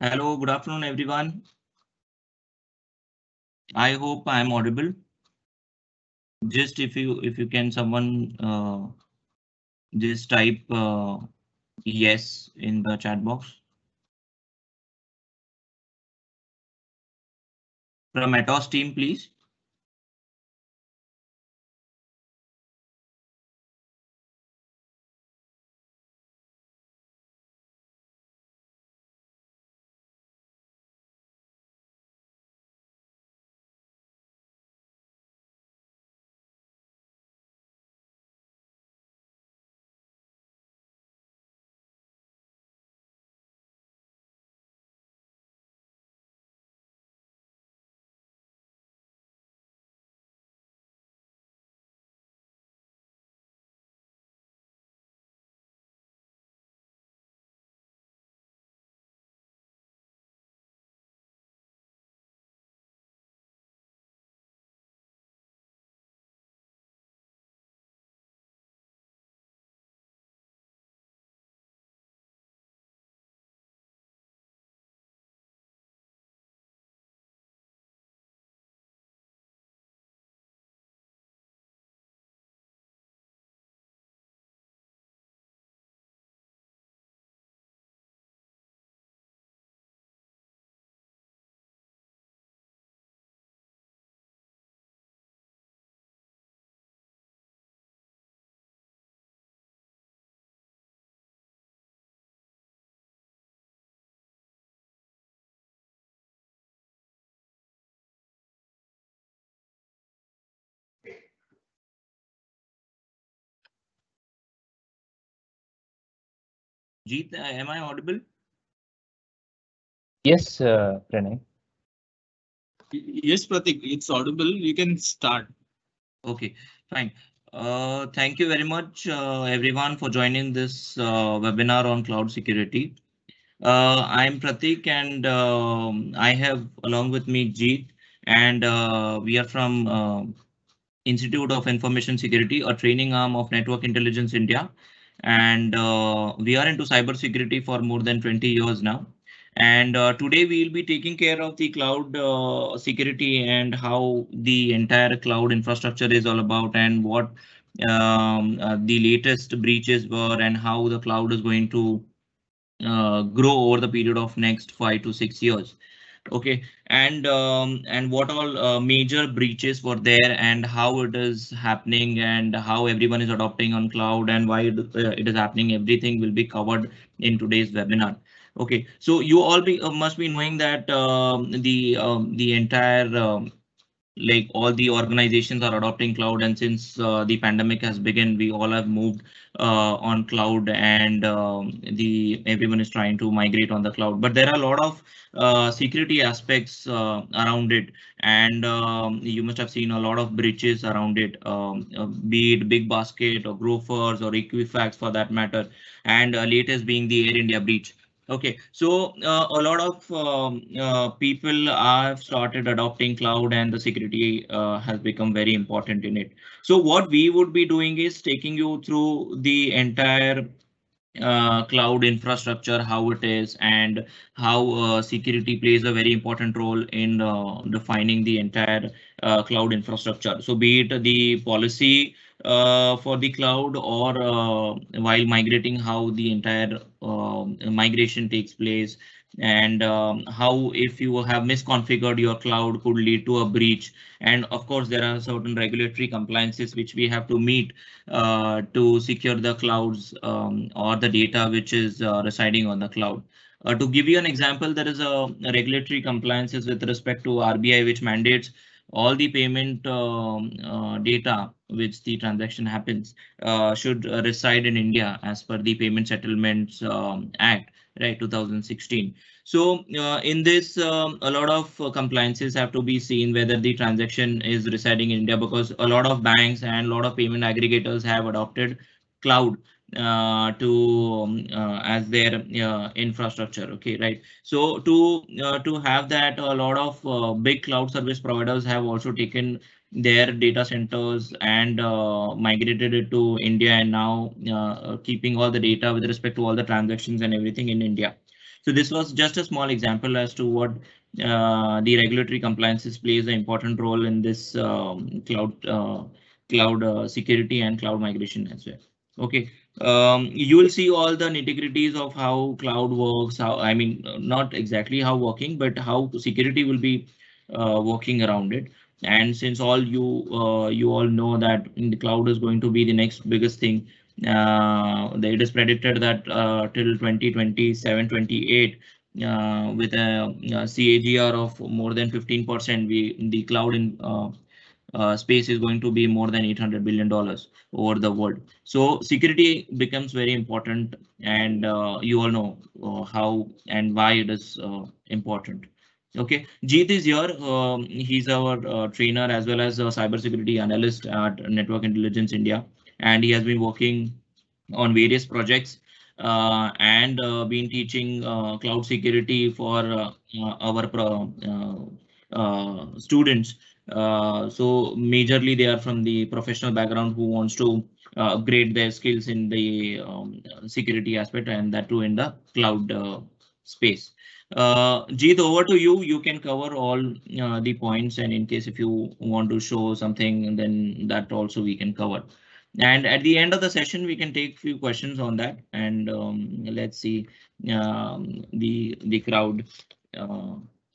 Hello, good afternoon, everyone. I hope I'm audible. Just if you can someone just type yes in the chat box. From Atos team, please. Jeet, am I audible? Yes, Pranay. Yes, Pratik, it's audible. You can start. Okay, fine. Thank you very much, everyone, for joining this webinar on cloud security. I'm Pratik, and I have along with me Jeet, and we are from Institute of Information Security, a training arm of Network Intelligence India. And we are into cybersecurity for more than 20 years now. And today we will be taking care of the cloud security and how the entire cloud infrastructure is all about and what the latest breaches were and how the cloud is going to grow over the period of next 5 to 6 years. Okay, and what all major breaches were there and how it is happening and how everyone is adopting on cloud and why it is happening. Everything will be covered in today's webinar. Okay, so you all must be knowing that the entire like all the organizations are adopting cloud, and since the pandemic has begun, we all have moved on cloud, and the everyone is trying to migrate on the cloud, but there are a lot of security aspects around it, and you must have seen a lot of breaches around it, be it Big Basket or Grofers or Equifax for that matter, and latest being the Air India breach. Okay, so a lot of people have started adopting cloud, and the security has become very important in it. So what we would be doing is taking you through the entire cloud infrastructure, how it is, and how security plays a very important role in defining the entire cloud infrastructure. So be it the policy for the cloud or while migrating, how the entire migration takes place, and how if you have misconfigured your cloud could lead to a breach. And of course, there are certain regulatory compliances which we have to meet to secure the clouds or the data which is residing on the cloud. To give you an example, there is a regulatory compliances with respect to RBI, which mandates all the payment data which the transaction happens should reside in India as per the Payment Settlements Act, right, 2016. So in this, a lot of compliances have to be seen whether the transaction is residing in India, because a lot of banks and a lot of payment aggregators have adopted cloud as their infrastructure. Okay, right. So to have that, a lot of big cloud service providers have also taken their data centers and migrated it to India, and now keeping all the data with respect to all the transactions and everything in India. So this was just a small example as to what the regulatory compliances plays an important role in this cloud security and cloud migration as well. Okay, you will see all the nitty-gritties of how cloud works. How, I mean, not exactly how working, but how security will be working around it. And since all you all know that in the cloud is going to be the next biggest thing, it is predicted that till 2027, 28, with a CAGR of more than 15%, the cloud in space is going to be more than $800 billion over the world. So security becomes very important, and you all know how and why it is important. Okay, Jeet is here. He's our trainer as well as a cybersecurity analyst at Network Intelligence India, and he has been working on various projects and been teaching cloud security for our students. So majorly they are from the professional background who wants to upgrade their skills in the security aspect, and that too in the cloud space. Jeet, over to you. You can cover all the points, and in case if you want to show something, then that also we can cover. And at the end of the session, we can take few questions on that, and let's see the crowd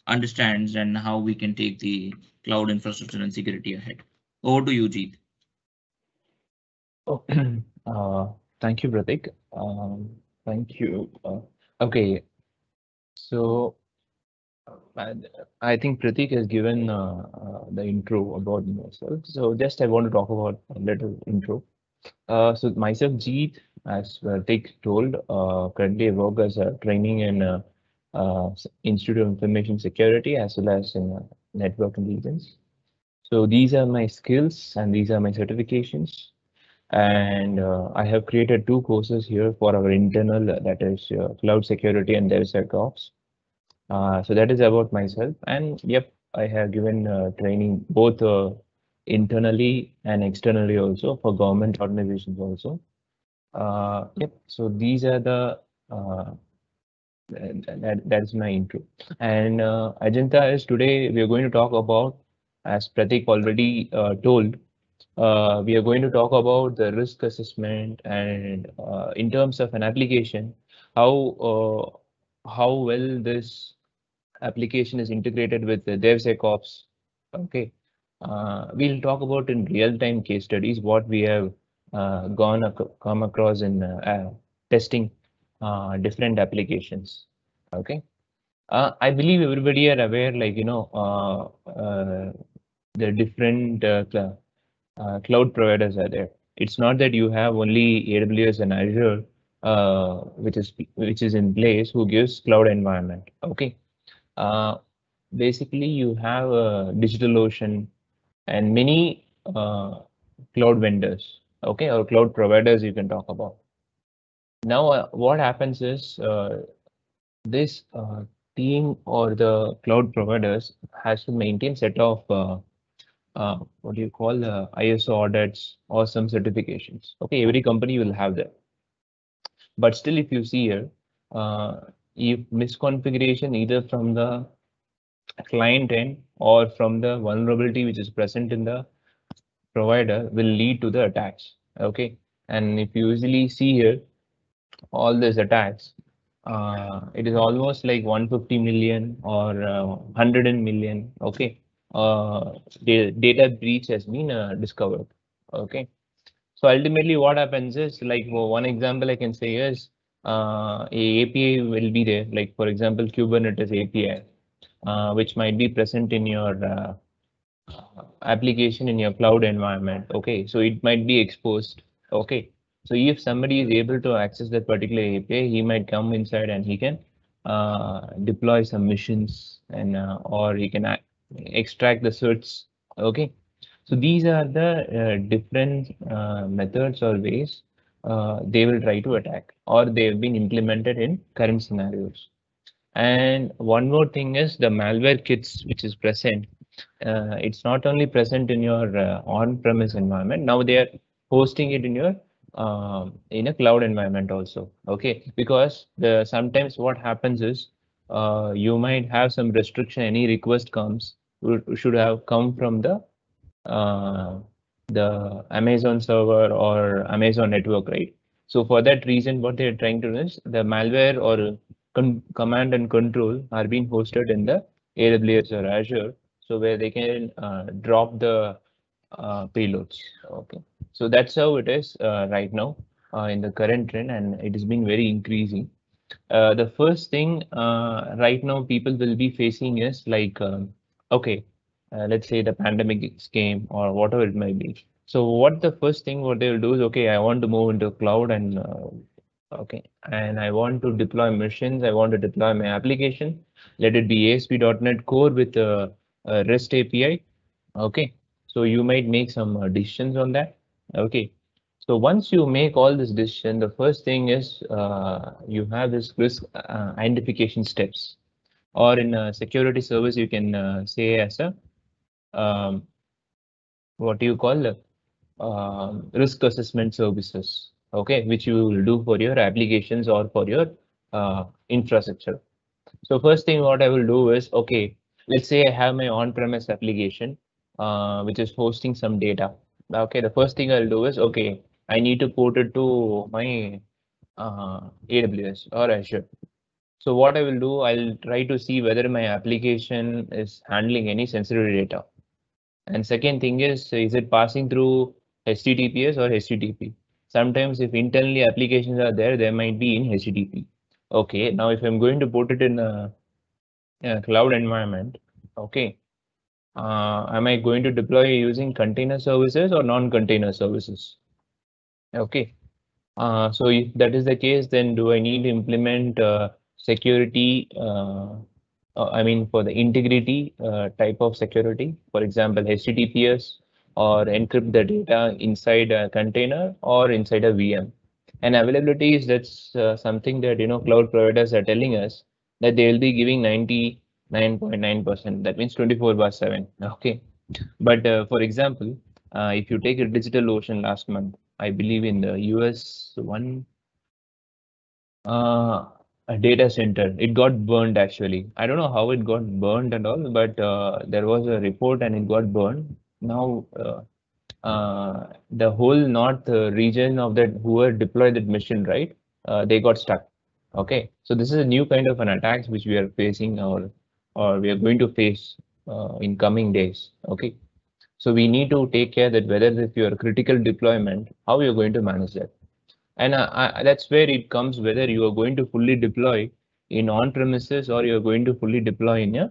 understands and how we can take the cloud infrastructure and security ahead. Over to you, Jeet. Oh, thank you, Pratik. Thank you. Okay, so I think Pratik has given the intro about myself. So just I want to talk about a little intro. So myself, Jeet, as Pratik told, currently I work as a training in Institute of Information Security as well as in network intelligence. So these are my skills and these are my certifications. And I have created 2 courses here for our internal, that is cloud security and DevSecOps. So that is about myself. And yep, I have given training both internally and externally also for government organizations also. Yep, so these are the that is my intro. And Ajanta is today we are going to talk about, as Pratik already told, we are going to talk about the risk assessment and in terms of an application, how well this application is integrated with the DevSecOps. Okay, we'll talk about in real-time case studies what we have come across in testing different applications. Okay, I believe everybody are aware, like the different cloud providers are there. It's not that you have only AWS and Azure, which is in place, who gives cloud environment. Okay, basically you have DigitalOcean and many cloud vendors. Okay, or cloud providers you can talk about. Now, what happens is this team or the cloud providers has to maintain set of what do you call ISO audits or some certifications. Okay, every company will have that. But still, if you see here, if misconfiguration either from the client end or from the vulnerability which is present in the provider will lead to the attacks. Okay, and if you usually see here, all these attacks, it is almost like 150 million or 100 million. Okay, the data breach has been discovered. Okay, so ultimately what happens is, like, one example I can say is a API will be there, like for example Kubernetes API, which might be present in your application in your cloud environment. Okay, so it might be exposed. Okay, so if somebody is able to access that particular API, he might come inside and he can deploy some missions and or he can extract the certs. Okay, so these are the different methods or ways they will try to attack, or they have been implemented in current scenarios. And one more thing is the malware kits which is present. It's not only present in your on-premise environment. Now they are hosting it in your in a cloud environment also. Okay, because sometimes what happens is you might have some restriction. Any request comes should have come from uh, the Amazon server or Amazon network, right? So for that reason, what they're trying to do is the malware or command and control are being hosted in the AWS or Azure, so where they can drop the payloads. Okay, so that's how it is right now in the current trend, and it has been very increasing. The first thing right now people will be facing is like, okay, let's say the pandemic came or whatever it might be. So what the first thing what they will do is, okay, I want to move into cloud and okay, and I want to deploy machines. I want to deploy my application. Let it be ASP.NET Core with a REST API. Okay, so you might make some decisions on that. Okay, so once you make all this decision, the first thing is you have this risk identification steps, or in a security service, you can say as a um, what do you call risk assessment services. Okay, which you will do for your applications or for your infrastructure. So first thing what I will do is, okay, let's say I have my on-premise application, which is hosting some data. Okay, the first thing I'll do is, okay, I need to port it to my AWS or Azure. So what I will do, I'll try to see whether my application is handling any sensitive data. And second thing is it passing through HTTPS or HTTP? Sometimes if internally applications are there, they might be in HTTP. Okay, now if I'm going to put it in a cloud environment, okay, am I going to deploy using container services or non-container services? Okay, so if that is the case, then do I need to implement security? I mean, for the integrity type of security, for example, HTTPS, or encrypt the data inside a container or inside a VM. And availability is that's something that cloud providers are telling us that they will be giving 99.9%. That means 24/7. Okay, but for example, if you take a DigitalOcean last month, I believe in the US one a data center, it got burned actually. I don't know how it got burned and all, but there was a report and it got burned. Now the whole north region of that who were deployed that mission, right? They got stuck. Okay, so this is a new kind of an attacks which we are facing or we are going to face in coming days. Okay, so we need to take care that whether if your critical deployment, how you're going to manage that. And that's where it comes whether you are going to fully deploy in on-premises or you're going to fully deploy in a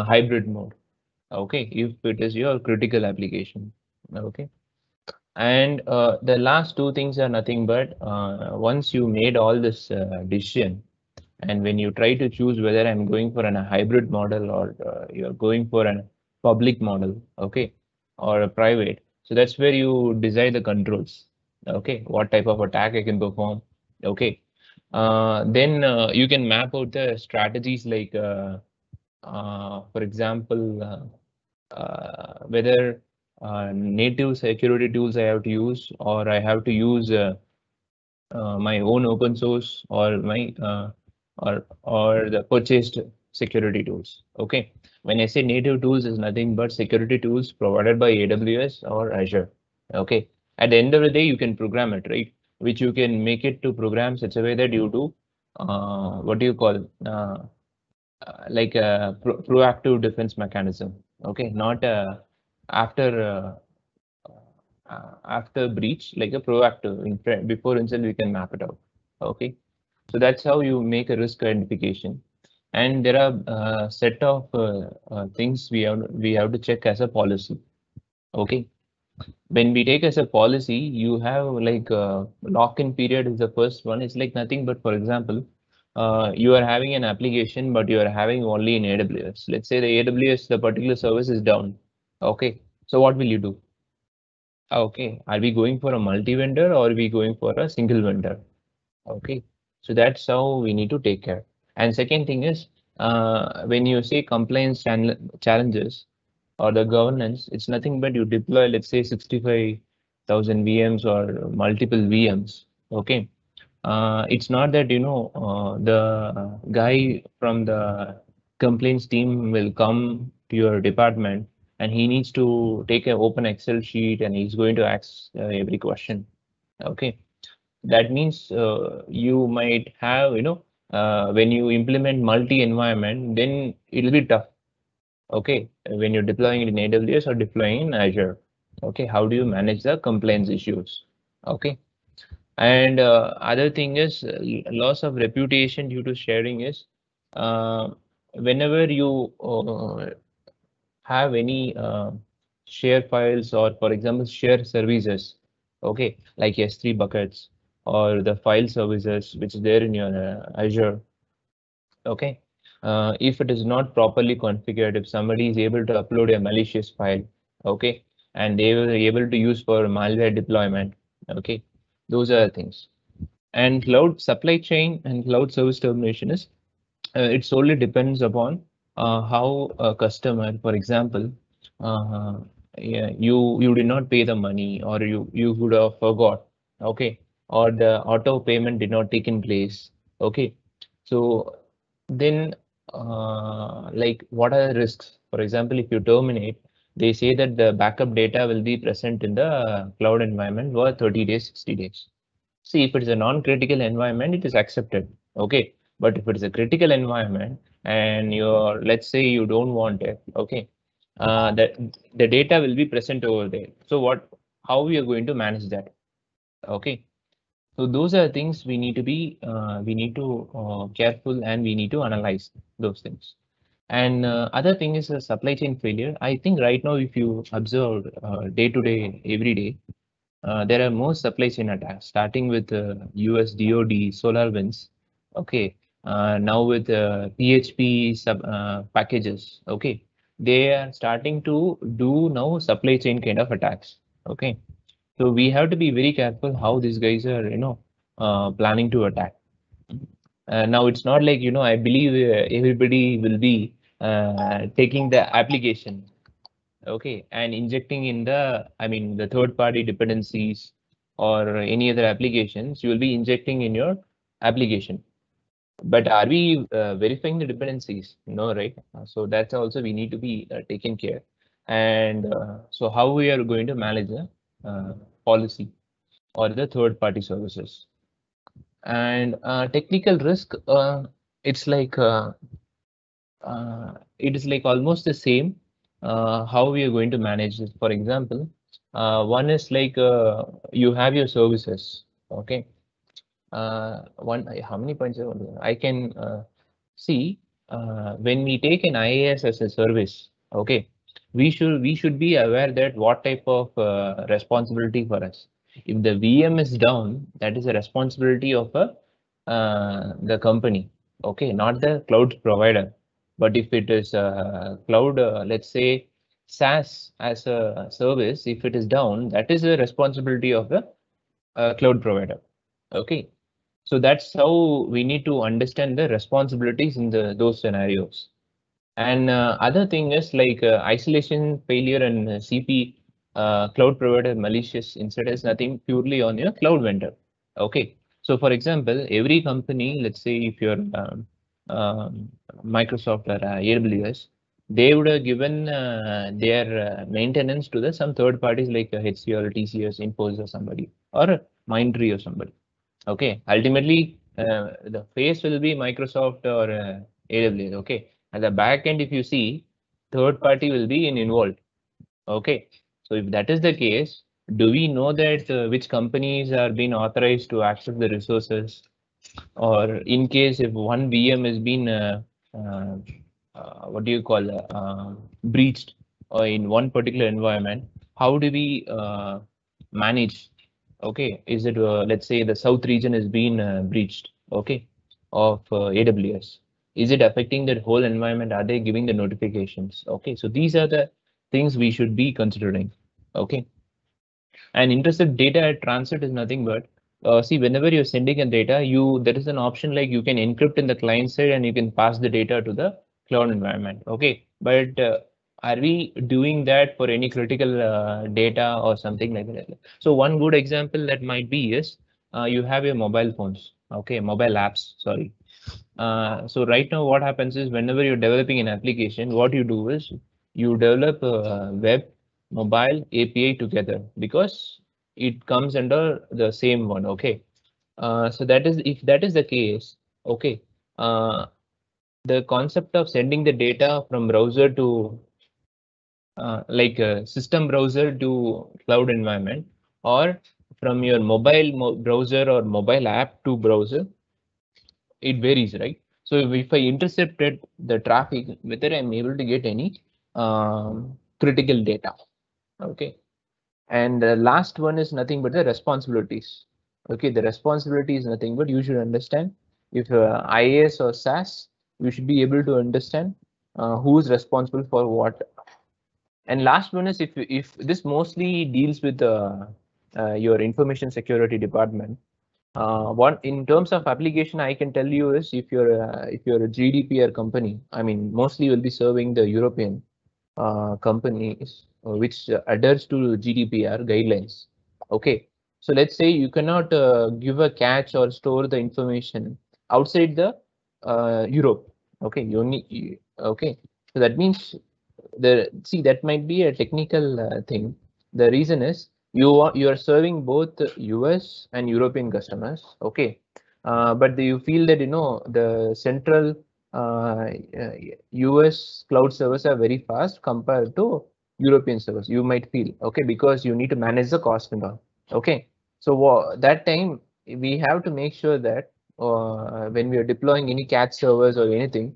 hybrid mode. Okay, if it is your critical application. Okay, and the last two things are nothing but once you made all this decision, and when you try to choose whether I'm going for a hybrid model or you're going for a public model, okay, or a private. So that's where you decide the controls. Okay, what type of attack I can perform. Okay, then you can map out the strategies like, for example, whether native security tools I have to use or I have to use my own open source or my or the purchased security tools. Okay, when I say native tools is nothing but security tools provided by AWS or Azure. Okay, at the end of the day, you can program it, right? Which you can make it to program such a way that you do what do you call like a proactive defense mechanism. Okay, not after breach, like a proactive before incident we can map it out. Okay, so that's how you make a risk identification. And there are a set of things we have to check as a policy. Okay, when we take as a policy, you have like lock-in period is the first one. It's like nothing but, for example, you are having an application, but you are having only in AWS. Let's say the AWS, the particular service is down. Okay, so what will you do? Okay, are we going for a multi-vendor or are we going for a single vendor? Okay, so that's how we need to take care. And second thing is, when you say compliance challenges or the governance, it's nothing but you deploy, let's say 65 1000 VMs or multiple VMs. Okay. It's not that, the guy from the complaints team will come to your department and he needs to take an open Excel sheet and he's going to ask every question. Okay. That means you might have, when you implement multi-environment, then it'll be tough. Okay. When you're deploying it in AWS or deploying in Azure. Okay. How do you manage the compliance issues? Okay. And other thing is loss of reputation due to sharing is whenever you have any share files or, for example, share services, okay, like S3 buckets or the file services which is there in your Azure, okay. If it is not properly configured, if somebody is able to upload a malicious file, okay, and they were able to use for malware deployment, okay, those are the things. And cloud supply chain and cloud service termination is it solely depends upon how a customer, for example, yeah, you did not pay the money or you would have forgot, okay, or the auto payment did not take in place, okay. So then like what are the risks? For example, if you terminate, they say that the backup data will be present in the cloud environment for 30 days, 60 days. See, if it is a non-critical environment, it is accepted. Okay. But if it is a critical environment and you're, let's say you don't want it, okay, that the data will be present over there. So how we are going to manage that? Okay. So those are things we need to be, careful and we need to analyze those things. And other thing is a supply chain failure. I think right now, if you observe day to day, every day, there are more supply chain attacks, starting with US DoD SolarWinds. Okay, now with PHP packages. Okay, they are starting to do now supply chain kind of attacks. Okay, so we have to be very careful how these guys are, planning to attack. Now it's not like, I believe everybody will be taking the application, okay, and injecting in the third party dependencies or any other applications, you will be injecting in your application. But are we verifying the dependencies? No, right? So that's also we need to be taken care. And so how we are going to manage the policy or the third party services. And technical risk, it's like it is like almost the same how we are going to manage this. For example, one is like you have your services, okay. How many points I can see when we take an IaaS as a service, okay, we should be aware that what type of responsibility for us. If the VM is down, that is a responsibility of the company, okay, not the cloud provider. But if it is cloud, let's say SaaS as a service, if it is down, that is a responsibility of the cloud provider. Okay, so that's how we need to understand the responsibilities in those scenarios. And other thing is like isolation failure and CP cloud provider malicious instead is nothing purely on your cloud vendor. Okay, so for example, every company, let's say if you're Microsoft or AWS, they would have given their maintenance to some third parties like HCL, TCS, Infosys or somebody, or Mindtree or somebody. Okay, ultimately the face will be Microsoft or AWS. Okay, at the back end, if you see, third party will be involved. Okay, so if that is the case, do we know that which companies are being authorized to access the resources? Or in case if one VM has been what do you call breached or in one particular environment, how do we manage? Okay, is it let's say the south region has been breached, okay, of AWS? Is it affecting the whole environment? Are they giving the notifications? Okay, so these are the things we should be considering. Okay, and intercept data at transit is nothing but see, whenever you're sending a data, there is an option like you can encrypt in the client side and you can pass the data to the cloud environment. Okay, but are we doing that for any critical data or something like that? So one good example that might be is you have your mobile phones, okay, mobile apps, sorry. So right now what happens is whenever you're developing an application, what you do is you develop a web mobile API together because it comes under the same one, okay. So that is, if that is the case, okay, the concept of sending the data from browser to like a system browser to cloud environment, or from your mobile browser or mobile app to browser, it varies, right? So if I intercepted the traffic, whether I'm able to get any critical data, okay. And the last one is nothing but the responsibilities. Okay, the responsibility is nothing but you should understand if IAS or SAS, you should be able to understand who is responsible for what. And last one is if this mostly deals with your information security department. One in terms of application, I can tell you is if you're a GDPR company, I mean mostly you'll be serving the European companies which adheres to GDPR guidelines. Okay, so let's say you cannot give a cache or store the information outside the Europe. Okay, you only okay. So that means that might be a technical thing. The reason is you are serving both the US and European customers. Okay, but you feel that the central US cloud servers are very fast compared to European servers. You might feel okay because you need to manage the cost and all. Okay, so that time we have to make sure that when we are deploying any CAT servers or anything,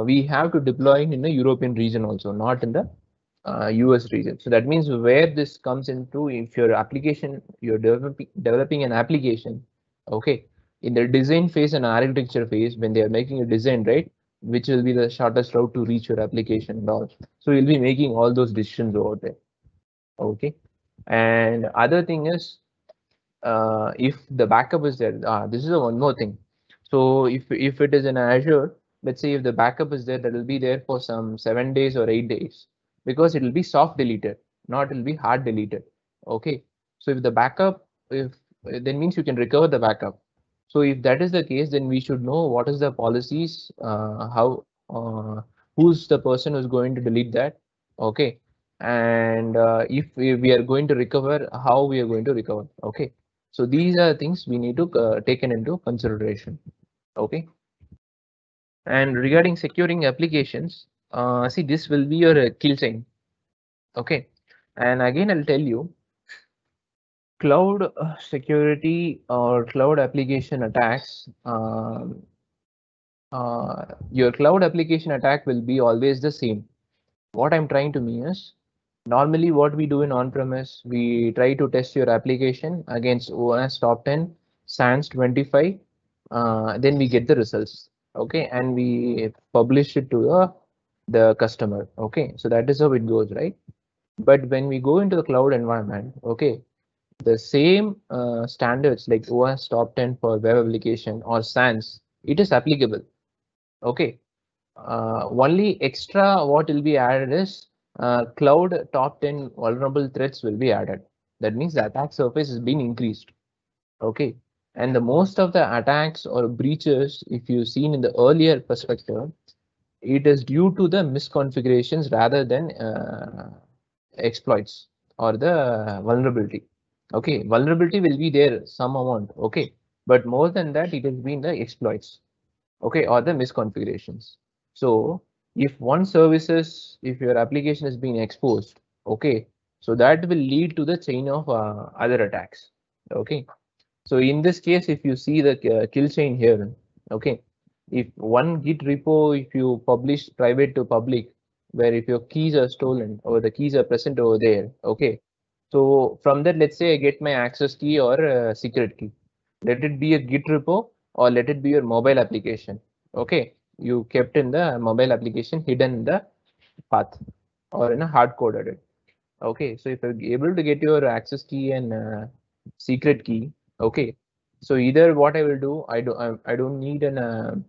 we have to deploy in the European region also, not in the US region. So that means where this comes into, if your application, you're developing an application, okay, in the design phase and architecture phase, when they are making a design, right, which will be the shortest route to reach your application and all. So you'll be making all those decisions over there. Okay. And other thing is, if the backup is there, this is one more thing. So if it is in Azure, let's say if the backup is there, that will be there for some 7 days or 8 days, because it will be soft deleted, not it will be hard deleted. Okay. So if the backup, if then means you can recover the backup. So if that is the case, then we should know what is the policies, how who's the person who's going to delete that. Okay. And if we are going to recover, how we are going to recover. Okay. So these are things we need to taken into consideration. Okay. And regarding securing applications, see, this will be your kill chain. Okay. And again, I'll tell you, cloud security or cloud application attacks, your cloud application attack will be always the same. What I'm trying to mean is, normally what we do in on-premise, we try to test your application against OS top 10, SANS 25, then we get the results. Okay, and we publish it to the customer. Okay, so that is how it goes, right? But when we go into the cloud environment, okay, the same standards like OS top 10 for web application or SANS, it is applicable. Okay, only extra what will be added is cloud top 10 vulnerable threats will be added. That means the attack surface has been increased. Okay, and the most of the attacks or breaches, if you've seen in the earlier perspective, it is due to the misconfigurations rather than exploits or the vulnerability. Okay, vulnerability will be there some amount. Okay, but more than that, it has been the exploits. Okay, or the misconfigurations. So if one services, if your application is being exposed, okay, so that will lead to the chain of other attacks. Okay, so in this case, if you see the kill chain here, okay, if one Git repo, if you publish private to public, where if your keys are stolen or the keys are present over there, okay, so from that, let's say I get my access key or secret key. Let it be a Git repo or let it be your mobile application. Okay, you kept in the mobile application hidden in the path or in a hard coded it. Okay, so if you're able to get your access key and secret key, okay, so either what I will do, I don't need an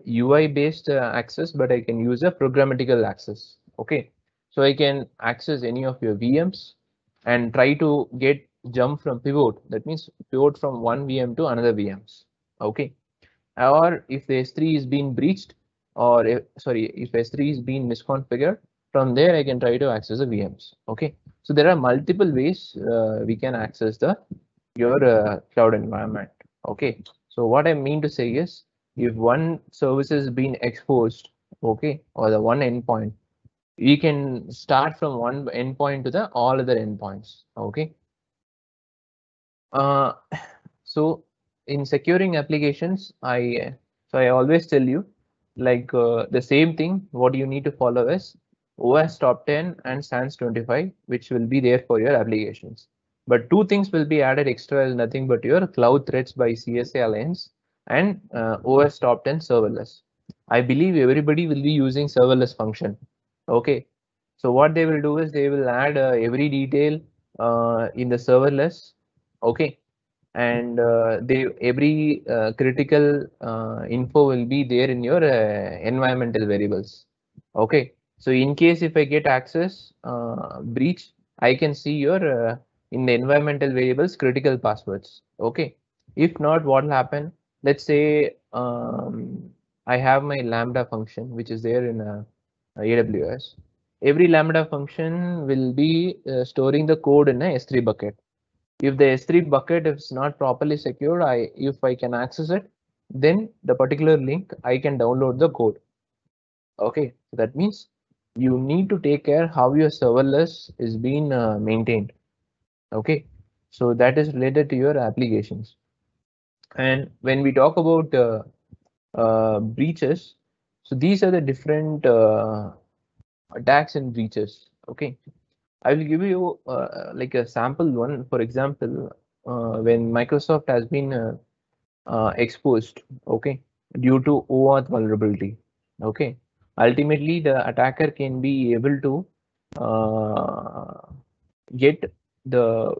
UI based access, but I can use a programmatical access. Okay, so I can access any of your VMs and try to get jump from pivot. That means pivot from one VM to another VMs. Okay, or if the S3 is being breached, or if S3 is being misconfigured, from there I can try to access the VMs. Okay, so there are multiple ways we can access your cloud environment. Okay, so what I mean to say is, if one service is being exposed, okay, or the one endpoint, we can start from one endpoint to the all other endpoints. Okay, uh, so in securing applications, I always tell you, like the same thing. What you need to follow is OS top 10 and SANS 25, which will be there for your applications. But two things will be added extra, is nothing but your Cloud Threads by CSA Alliance and OS top 10 serverless. I believe everybody will be using serverless function. Okay, so what they will do is they will add every detail in the serverless. Okay, and every critical info will be there in your environmental variables. Okay, so in case if I get access breach, I can see your in the environmental variables critical passwords. Okay, if not, what will happen? Let's say I have my Lambda function which is there in AWS. Every Lambda function will be storing the code in a S3 bucket. If the S3 bucket is not properly secured, if I can access it, then the particular link I can download the code. Okay, so that means you need to take care how your serverless is being maintained. Okay, so that is related to your applications. And when we talk about breaches, so these are the different attacks and breaches. Okay, I will give you like a sample one. For example, when Microsoft has been exposed, okay, due to OAuth vulnerability. Okay, ultimately the attacker can be able to get the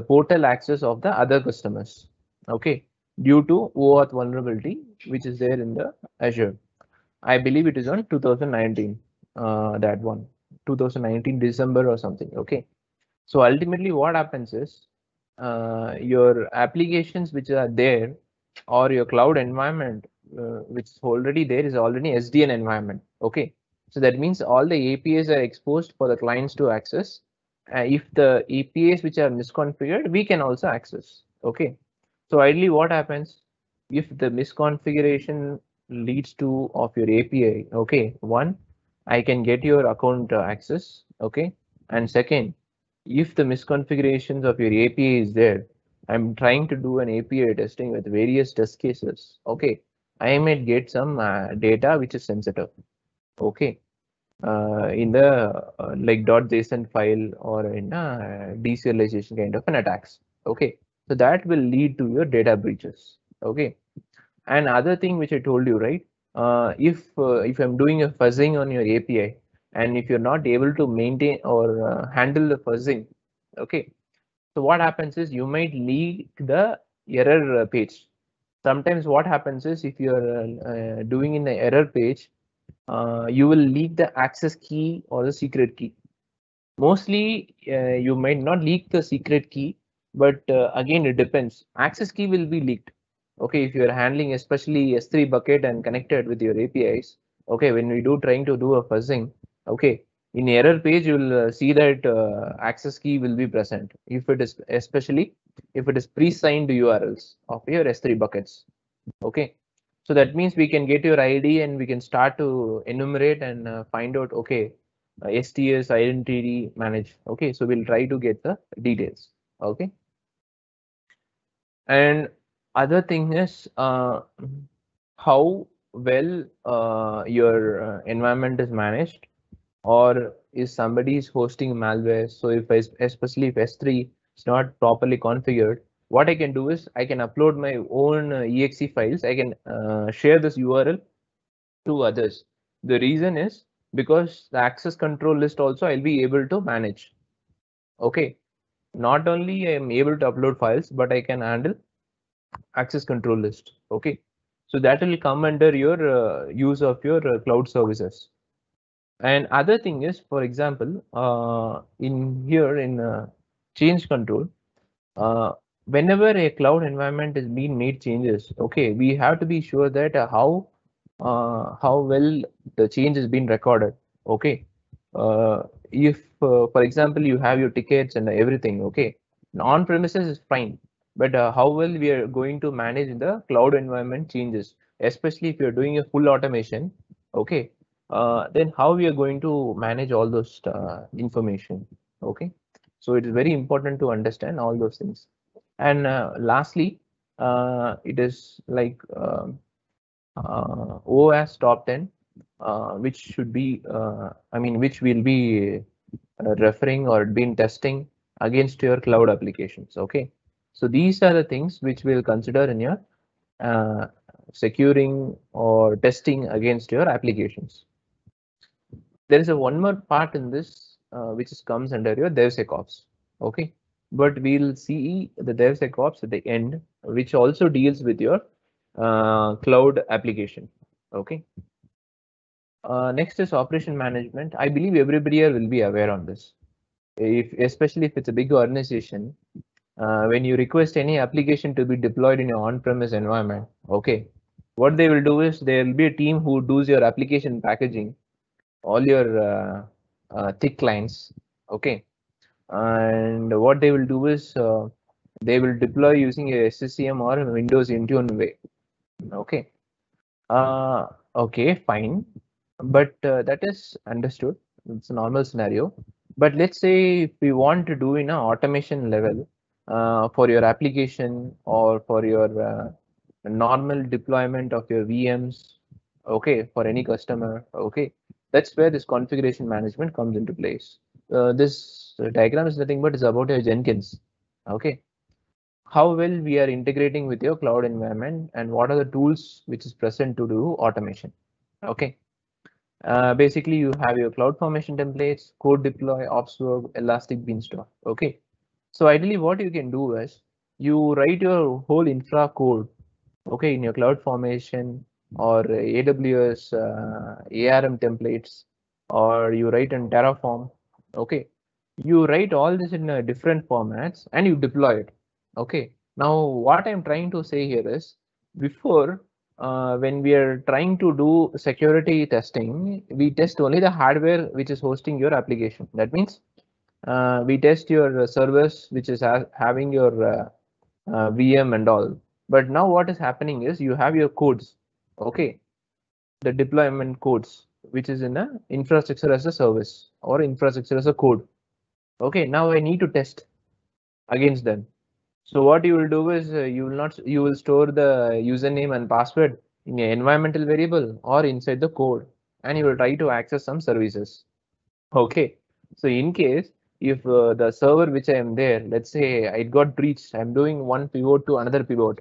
portal access of the other customers. Okay, due to OAuth vulnerability, which is there in the Azure. I believe it is on 2019. That one, 2019 December or something. Okay, so ultimately what happens is your applications which are there, or your cloud environment which is already there, is already SDN environment. Okay, so that means all the APIs are exposed for the clients to access. If the APIs which are misconfigured, we can also access. Okay, so ideally what happens if the misconfiguration leads to of your API? Okay, one, I can get your account access. Okay, and second, if the misconfigurations of your API is there, I'm trying to do an API testing with various test cases. Okay, I might get some data which is sensitive. Okay, in the like .json file or in a deserialization kind of an attacks. Okay, so that will lead to your data breaches. Okay, and other thing which I told you, right? If I'm doing a fuzzing on your API, and if you're not able to maintain or handle the fuzzing, okay, so what happens is you might leak the error page. Sometimes what happens is if you're doing in the error page, you will leak the access key or the secret key. Mostly you might not leak the secret key, but again it depends. Access key will be leaked. Okay, if you are handling especially S3 bucket and connected with your APIs. Okay, when we do trying to do a fuzzing, okay, in error page you will see that access key will be present if it is, especially if it is pre-signed URLs of your S3 buckets. Okay, so that means we can get your ID and we can start to enumerate and find out, okay, STS identity manage. Okay, so we'll try to get the details. Okay, and other thing is how well your environment is managed, or is somebody is hosting malware. So if especially if S3 is not properly configured, what I can do is I can upload my own exe files. I can share this URL to others. The reason is because the access control list also I'll be able to manage. Okay, not only I am able to upload files, but I can handle access control list. Okay, So that will come under your use of your cloud services. And other thing is, for example, in here in change control, whenever a cloud environment is being made changes, okay, we have to be sure that how well the change is being recorded. Okay, if for example you have your tickets and everything, okay, on premises is fine, but how well we are going to manage the cloud environment changes, especially if you're doing a full automation, okay, then how we are going to manage all those information, okay. So it is very important to understand all those things. And lastly, it is like OS top 10, which should be, I mean, which will be referring or been testing against your cloud applications. Okay, so these are the things which we'll consider in your securing or testing against your applications. There is a one more part in this which comes under your DevSecOps. Okay, but we'll see the DevSecOps at the end, which also deals with your cloud application. Okay. Next is operation management. I believe everybody here will be aware on this. Especially if it's a big organization, when you request any application to be deployed in your on-premise environment, okay, what they will do is there will be a team who does your application packaging, all your thick lines, okay, and what they will do is they will deploy using a SCCM or a Windows Intune way, okay. Okay, fine, but that is understood. It's a normal scenario. But let's say if we want to do in a automation level for your application or for your normal deployment of your VMs, okay, for any customer, okay, that's where this configuration management comes into place. This diagram is nothing but it's about your Jenkins, okay. How well we are integrating with your cloud environment and what are the tools which is present to do automation, okay. Basically, you have your CloudFormation templates, code deploy, Opswork, Elastic Beanstalk. Okay. So ideally, what you can do is you write your whole infra code, okay, in your CloudFormation or AWS ARM templates, or you write in Terraform. Okay. You write all this in different formats and you deploy it. Okay. Now, what I'm trying to say here is before when we are trying to do security testing, we test only the hardware which is hosting your application. That means we test your servers which is having your VM and all. But now what is happening is you have your codes, okay, the deployment codes, which is in a infrastructure as a service or infrastructure as a code. Okay, now I need to test against them. So what you will do is you will store the username and password in your environmental variable or inside the code, and you will try to access some services. Okay, so in case if the server which I am there, let's say it got breached, I'm doing one pivot to another pivot.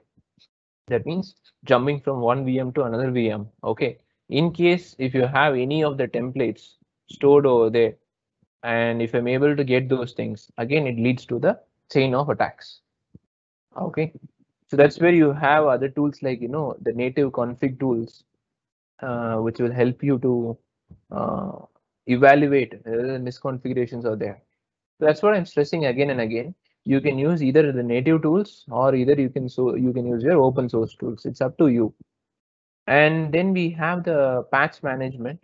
That means jumping from one VM to another VM. Okay, in case if you have any of the templates stored over there, and if I'm able to get those things, again it leads to the chain of attacks. Okay, so that's where you have other tools like the native config tools, which will help you to evaluate whether the misconfigurations are there. So that's what I'm stressing again and again. You can use either the native tools or either you can use your open source tools. It's up to you. And then we have the patch management.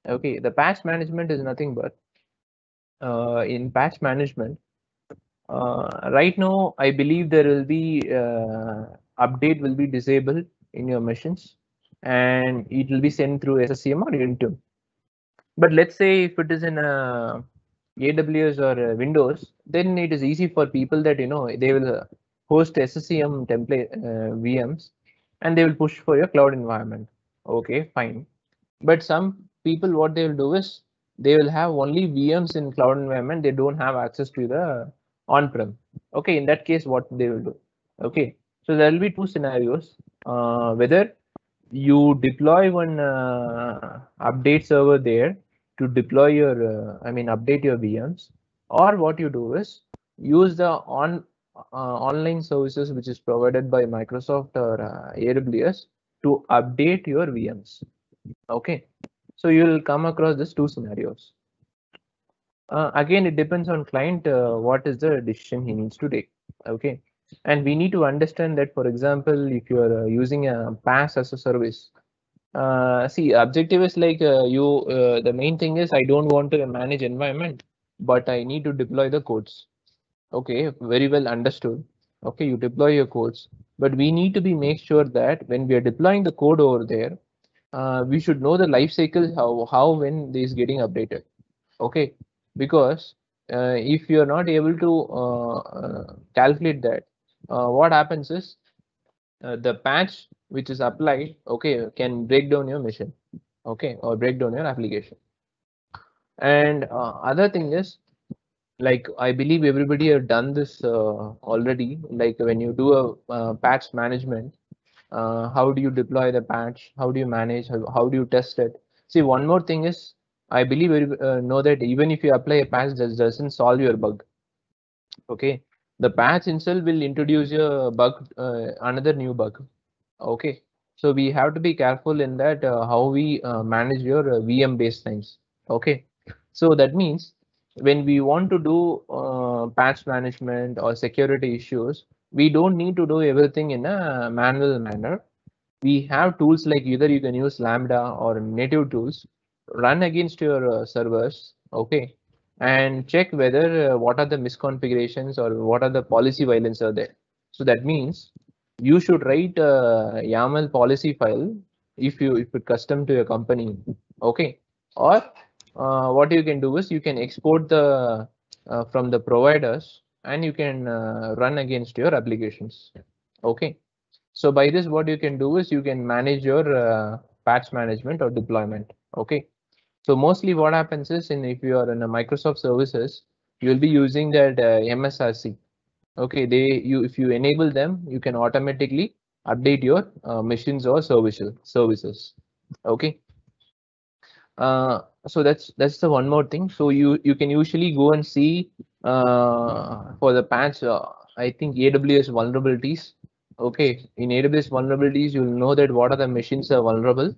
Okay, the patch management is nothing but in patch management. Right now, I believe there will be update will be disabled in your machines, and it will be sent through SCCM or Intune. But let's say if it is in AWS or Windows, then it is easy for people that they will host SCCM template VMs, and they will push for your cloud environment. Okay, fine. But some people, what they will do is they will have only VMs in cloud environment. They don't have access to the on-prem. Okay, in that case, what they will do? Okay, so there will be two scenarios. Whether you deploy one update server there to deploy your, update your VMs, or what you do is use the online services which is provided by Microsoft or AWS to update your VMs. Okay, so you will come across these two scenarios. Again, it depends on client what is the decision he needs to take. Okay, and we need to understand that, for example, if you are using a PaaS as a service, see, objective is like the main thing is I don't want to manage environment, but I need to deploy the codes. Okay, very well understood. Okay, you deploy your codes, but we need to be make sure that when we are deploying the code over there, we should know the life cycle, how when this is getting updated. Okay, because if you are not able to calculate that, what happens is the patch which is applied, okay, can break down your machine, okay, or break down your application. And other thing is, like, I believe everybody have done this already. Like when you do a patch management, how do you deploy the patch? How do you manage? How do you test it? See, one more thing is, I believe know that even if you apply a patch, that doesn't solve your bug. Okay, the patch itself will introduce a bug, another new bug. Okay, so we have to be careful in that how we manage your VM baselines. Okay, so that means when we want to do patch management or security issues, we don't need to do everything in a manual manner. We have tools like either you can use Lambda or native tools, run against your servers, okay, and check whether what are the misconfigurations or what are the policy violations are there. So that means you should write a YAML policy file if it custom to your company, okay, or what you can do is you can export the from the providers and you can run against your applications, okay. So by this, what you can do is you can manage your patch management or deployment. Okay. So mostly what happens is if you are in a Microsoft services, you will be using that MSRC. Okay. If you enable them, you can automatically update your machines or services. Okay. So that's the one more thing. So you can usually go and see for the patch. I think AWS vulnerabilities. Okay, in AWS vulnerabilities, you'll know that what are the machines are vulnerable.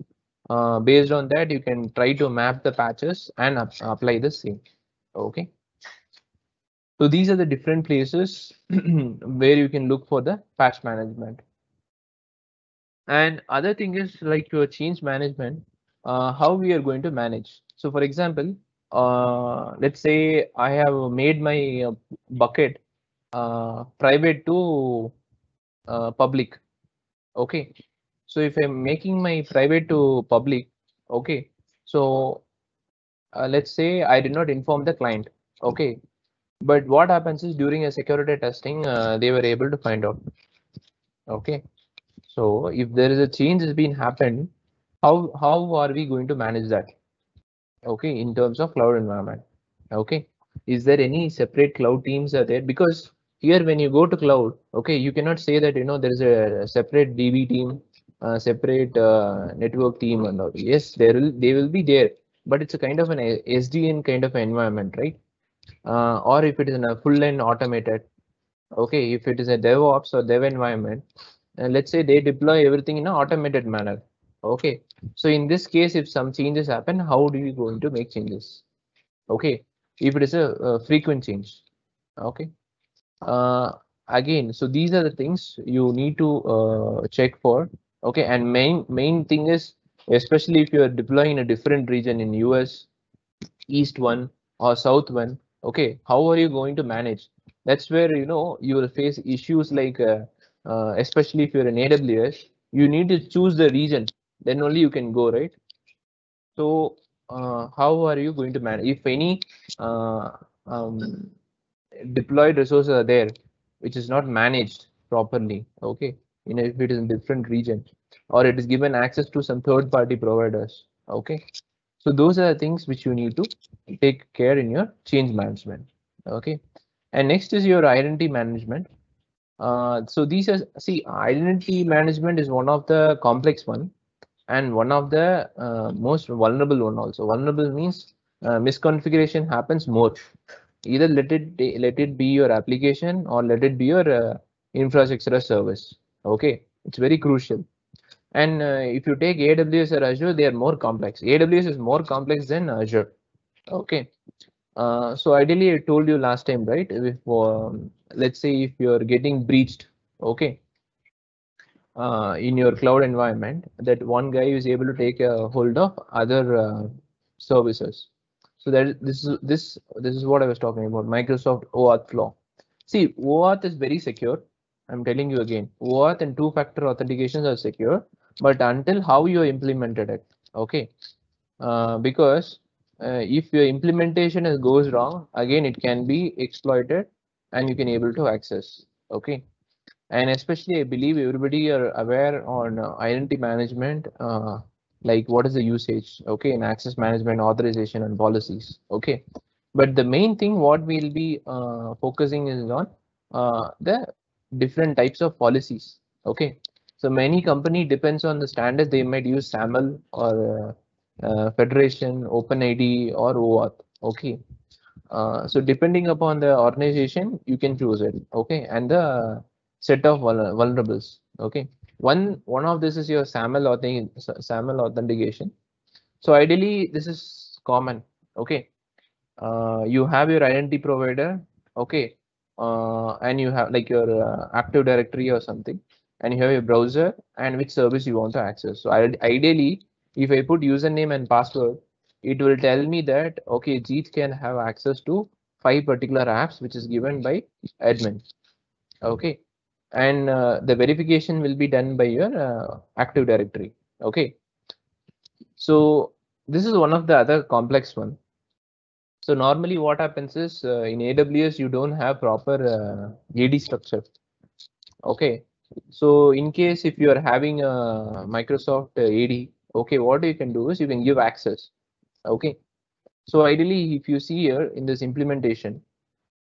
Based on that, you can try to map the patches and apply the same. Okay. So these are the different places where you can look for the patch management. And other thing is like your change management, how we are going to manage. So for example, let's say I have made my bucket private to public. Okay, so if I'm making my private to public, okay, so let's say I did not inform the client, okay, but what happens is during a security testing, they were able to find out, okay. So if there is a change has been happened, how are we going to manage that? Okay, in terms of cloud environment, okay, is there any separate cloud teams are there? Because here when you go to cloud, okay, you cannot say that there is a separate DB team, separate network team and all. Yes, they will be there, but it's a kind of an SDN kind of environment, right? Or if it is in a full line automated, okay, if it is a DevOps or dev environment, let's say they deploy everything in an automated manner. Okay, so in this case, if some changes happen, how do you going to make changes? Okay, if it is a frequent change, okay. Again, so these are the things you need to check for. Okay, and main thing is, especially if you are deploying in a different region in US, East one or South one, okay, how are you going to manage? That's where you will face issues like especially if you're in AWS, you need to choose the region, then only you can go, right? So how are you going to manage if any uh, um, deployed resources are there which is not managed properly? Okay, if it is in different region or it is given access to some third-party providers. Okay, so those are the things which you need to take care in your change management. Okay, and next is your identity management. So these are, see, identity management is one of the complex one and one of the most vulnerable one also. Vulnerable means misconfiguration happens more. Either let it be your application or let it be your infrastructure as service. Okay, it's very crucial. And if you take AWS or Azure, they are more complex. AWS is more complex than Azure. Okay. So ideally, I told you last time, right? If let's say if you're getting breached, okay, in your cloud environment, that one guy is able to take a hold of other services. So this is what I was talking about. Microsoft OAuth flow. See, OAuth is very secure. I'm telling you again, OAuth and two-factor authentications are secure, but until how you implemented it, okay? Because if your implementation goes wrong, again it can be exploited, and you can able to access. Okay, and especially I believe everybody are aware on identity management, like what is the usage, okay, in access management, authorization, and policies. Okay, but the main thing what we'll be focusing is on the different types of policies. Okay, so many company depends on the standards. They might use SAML or Federation, OpenID, or OAuth. Okay, so depending upon the organization, you can choose it. Okay, and the set of vulnerables. Okay, one of this is your SAML authentication. So ideally, this is common. Okay, you have your identity provider. Okay, and you have like your Active Directory or something, and you have your browser and which service you want to access. So ideally, if I put username and password, it will tell me that okay, Jeet can have access to 5 particular apps which is given by admin. Okay, and the verification will be done by your Active Directory. Okay, so this is one of the other complex one. So normally what happens is in AWS, you don't have proper AD structure. Okay. So in case if you are having a Microsoft AD, okay, what you can do is you can give access. Okay. So ideally, if you see here in this implementation,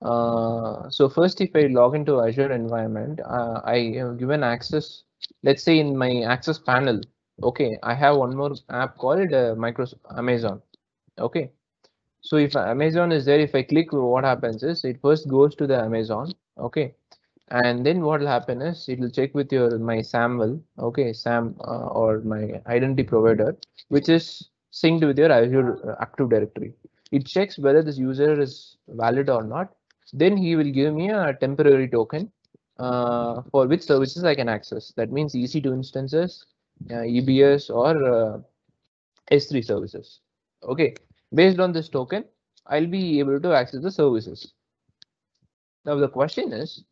so first if I log into Azure environment, I have given access, let's say in my access panel, okay, I have one more app called Microsoft Amazon. Okay. So if Amazon is there, if I click, what happens is it first goes to the Amazon. Okay. And then what will happen is it will check with your my SAML, okay, SAM or my identity provider, which is synced with your Azure Active Directory. It checks whether this user is valid or not. Then he will give me a temporary token for which services I can access. That means EC2 instances, EBS, or S3 services. Okay, based on this token, I'll be able to access the services. Now the question is,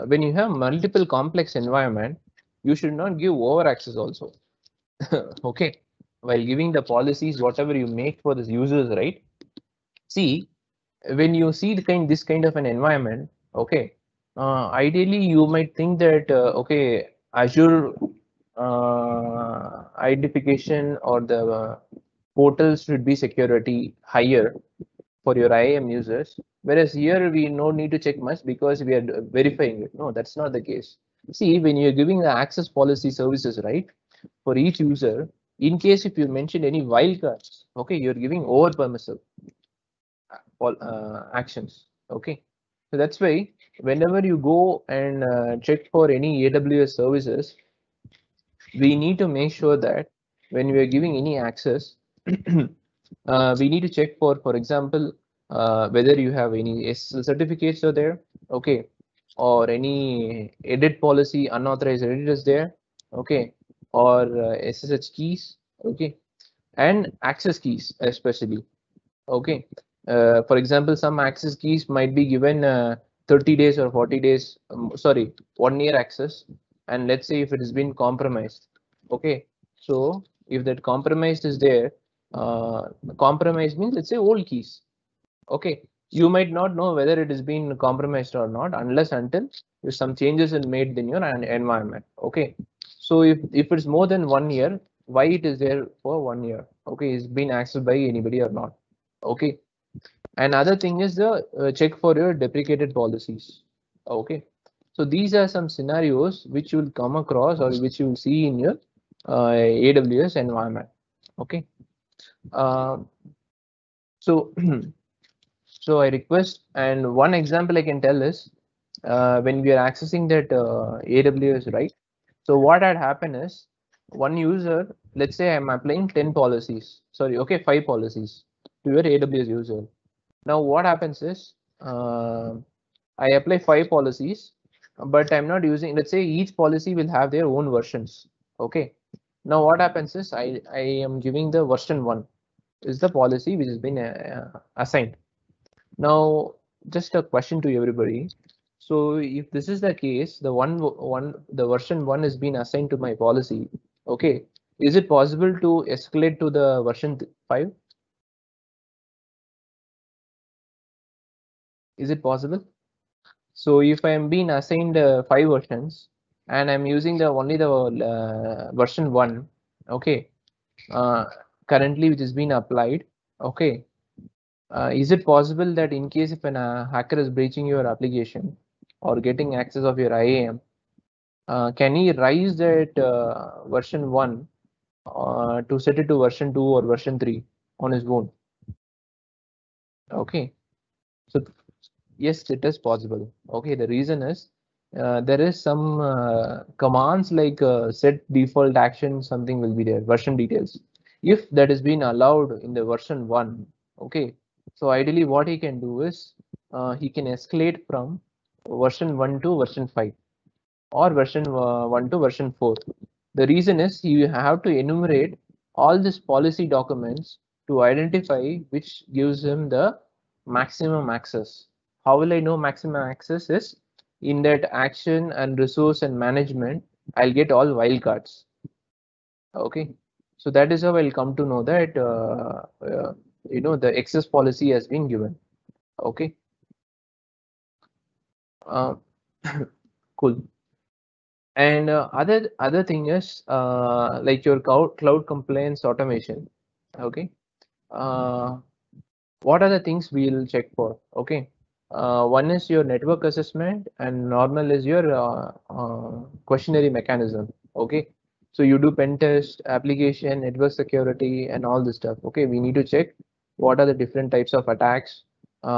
when you have multiple complex environment, you should not give over access also. Okay, while giving the policies, whatever you make for the users, right? See, when you see this kind of an environment, okay, ideally you might think that okay, Azure identification or the portals should be security higher for your IAM users, whereas here we no need to check much because we are verifying it. No, that's not the case. See, when you're giving the access policy services, right, for each user, in case if you mention any wildcards, okay, you're giving over permissive actions. Okay, so that's why whenever you go and check for any AWS services, we need to make sure that when we are giving any access, we need to check for example, whether you have any SSL certificates are there, okay, or any edit policy, unauthorized edit is there, okay, or SSH keys, okay, and access keys especially, okay. For example, some access keys might be given 30 days or 40 days, sorry, 1 year access, and let's say if it has been compromised, okay, so if that compromised is there, compromise means let's say old keys, okay, you might not know whether it has been compromised or not unless until if some changes are made in your environment. Okay, so if it's more than 1 year, why it is there for 1 year? Okay, it's been accessed by anybody or not? Okay, and other thing is the check for your deprecated policies. Okay, so these are some scenarios which you will come across or which you will see in your AWS environment. Okay, so so I request, and one example I can tell is when we are accessing that AWS, right? So what had happened is one user, let's say I'm applying 10 policies, sorry, okay, 5 policies to your AWS user. Now what happens is I apply 5 policies, but I'm not using, let's say each policy will have their own versions. Okay. Now what happens is I am giving the version 1 is the policy which has been assigned. Now just a question to everybody. So if this is the case, the version 1 is being assigned to my policy. Okay. Is it possible to escalate to the version 5? Is it possible? So if I am being assigned 5 versions and I'm using the only the version 1, okay, currently which is being applied, okay, is it possible that in case if an hacker is breaching your application or getting access of your IAM, can he raise that version 1 to set it to version 2 or version 3 on his own? Okay, so yes, it is possible. Okay, the reason is there is some commands like set default action, something will be there, version details. If that has been allowed in the version 1, okay, so ideally what he can do is he can escalate from version 1 to version 5 or version 1 to version 4. The reason is you have to enumerate all these policy documents to identify which gives him the maximum access. How will I know maximum access is in that action and resource and management, I'll get all wildcards. Okay, so that is how I'll come to know that the access policy has been given. Okay, cool. And other thing is like your cloud compliance automation. Okay, what are the things we'll check for? Okay, one is your network assessment and normal is your questionnaire mechanism. Okay, so you do pen test, application, network security, and all this stuff. Okay, we need to check what are the different types of attacks. We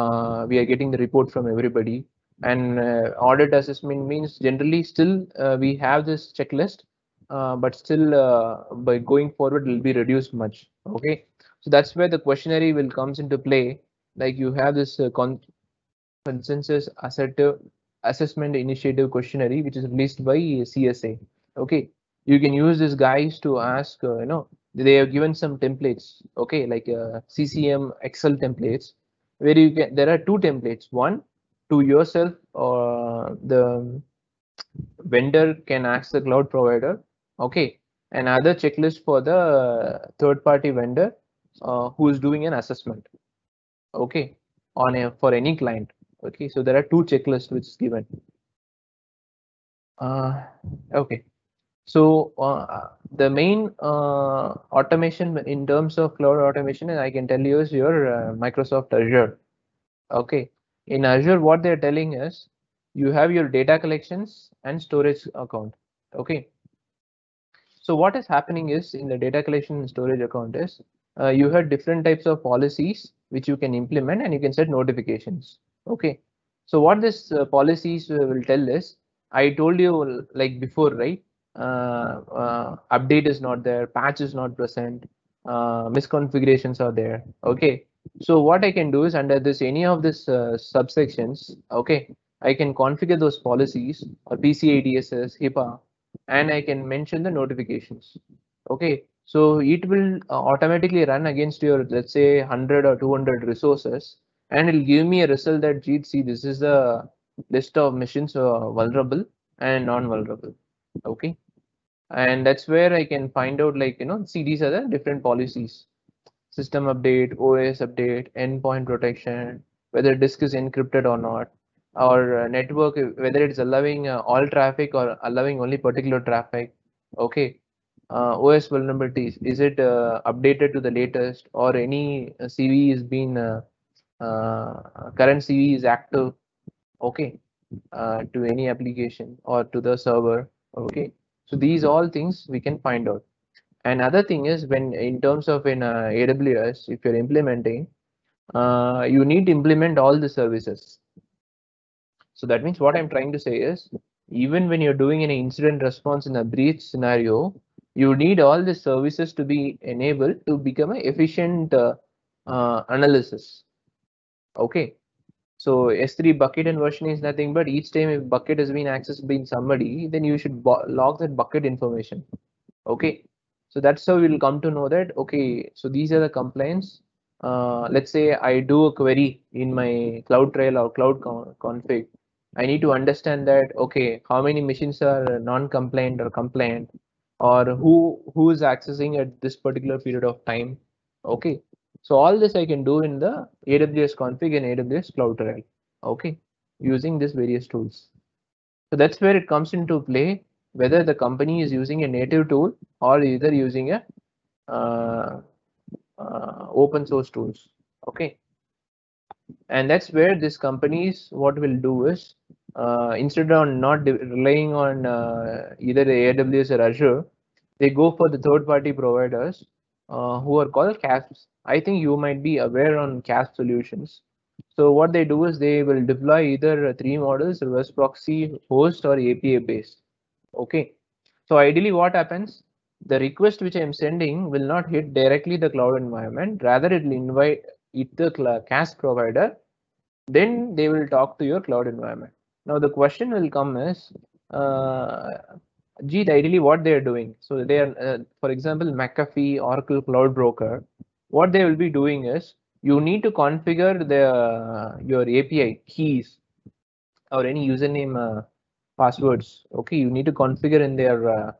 are getting the report from everybody. And audit assessment means generally still we have this checklist, but still by going forward it will be reduced much. Okay, so that's where the questionnaire will comes into play. Like you have this consensus assertive assessment initiative questionnaire which is released by CSA. Okay, you can use these guys to ask. They have given some templates. Okay, like CCM Excel templates where you can. There are 2 templates. One to yourself or the vendor can ask the cloud provider. Okay, another checklist for the third party vendor who is doing an assessment. Okay, for any client. Okay, so there are 2 checklists which is given. Okay, so the main automation in terms of cloud automation, I can tell you is your Microsoft Azure. Okay, in Azure, what they're telling is you have your data collections and storage account. Okay, so what is happening is in the data collection and storage account is you have different types of policies which you can implement and you can set notifications. Okay, so what this policies will tell is, I told you like before, right? Update is not there, patch is not present, misconfigurations are there. Okay, so what I can do is under this any of these subsections, okay, I can configure those policies or PCI DSS, HIPAA, and I can mention the notifications. Okay, so it will automatically run against your, let's say 100 or 200 resources, and it'll give me a result that, gee, see, this is the list of machines vulnerable and non-vulnerable. Okay, and that's where I can find out, like, see, these are the different policies: system update, OS update, endpoint protection, whether disk is encrypted or not, or network, whether it's allowing all traffic or allowing only particular traffic. Okay, OS vulnerabilities, is it updated to the latest, or any CV is being current CV is active. Okay, to any application or to the server. Okay, so these all things we can find out. Another thing is, when in terms of in AWS, if you're implementing, you need to implement all the services. So that means what I'm trying to say is, even when you're doing an incident response in a breach scenario, You need all the services to be enabled to become an efficient analysis. Okay. So S3 bucket and version is nothing but each time if bucket has been accessed by somebody, then you should log that bucket information. Okay. So that's how we'll come to know that, okay, so these are the complaints. Let's say I do a query in my CloudTrail or Cloud config. I need to understand that, okay, how many machines are non-compliant or compliant, or who is accessing at this particular period of time. Okay. So all this I can do in the AWS config and AWS CloudTrail. Okay. Using these various tools. So that's where it comes into play, whether the company is using a native tool or either using a open source tools. Okay. And that's where this companies what will do is instead of not relying on either AWS or Azure, they go for the third party providers who are called CASPs. I think you might be aware on CASP solutions. So what they do is they will deploy either three models, reverse proxy, host, or API based. Okay. So ideally what happens, the request which I am sending will not hit directly the cloud environment. Rather it will invite the CASP provider. Then they will talk to your cloud environment. Now the question will come is, ideally what they are doing. So they are, for example, McAfee, Oracle Cloud Broker. What they will be doing is you need to configure the your API keys or any username passwords. Okay, you need to configure in their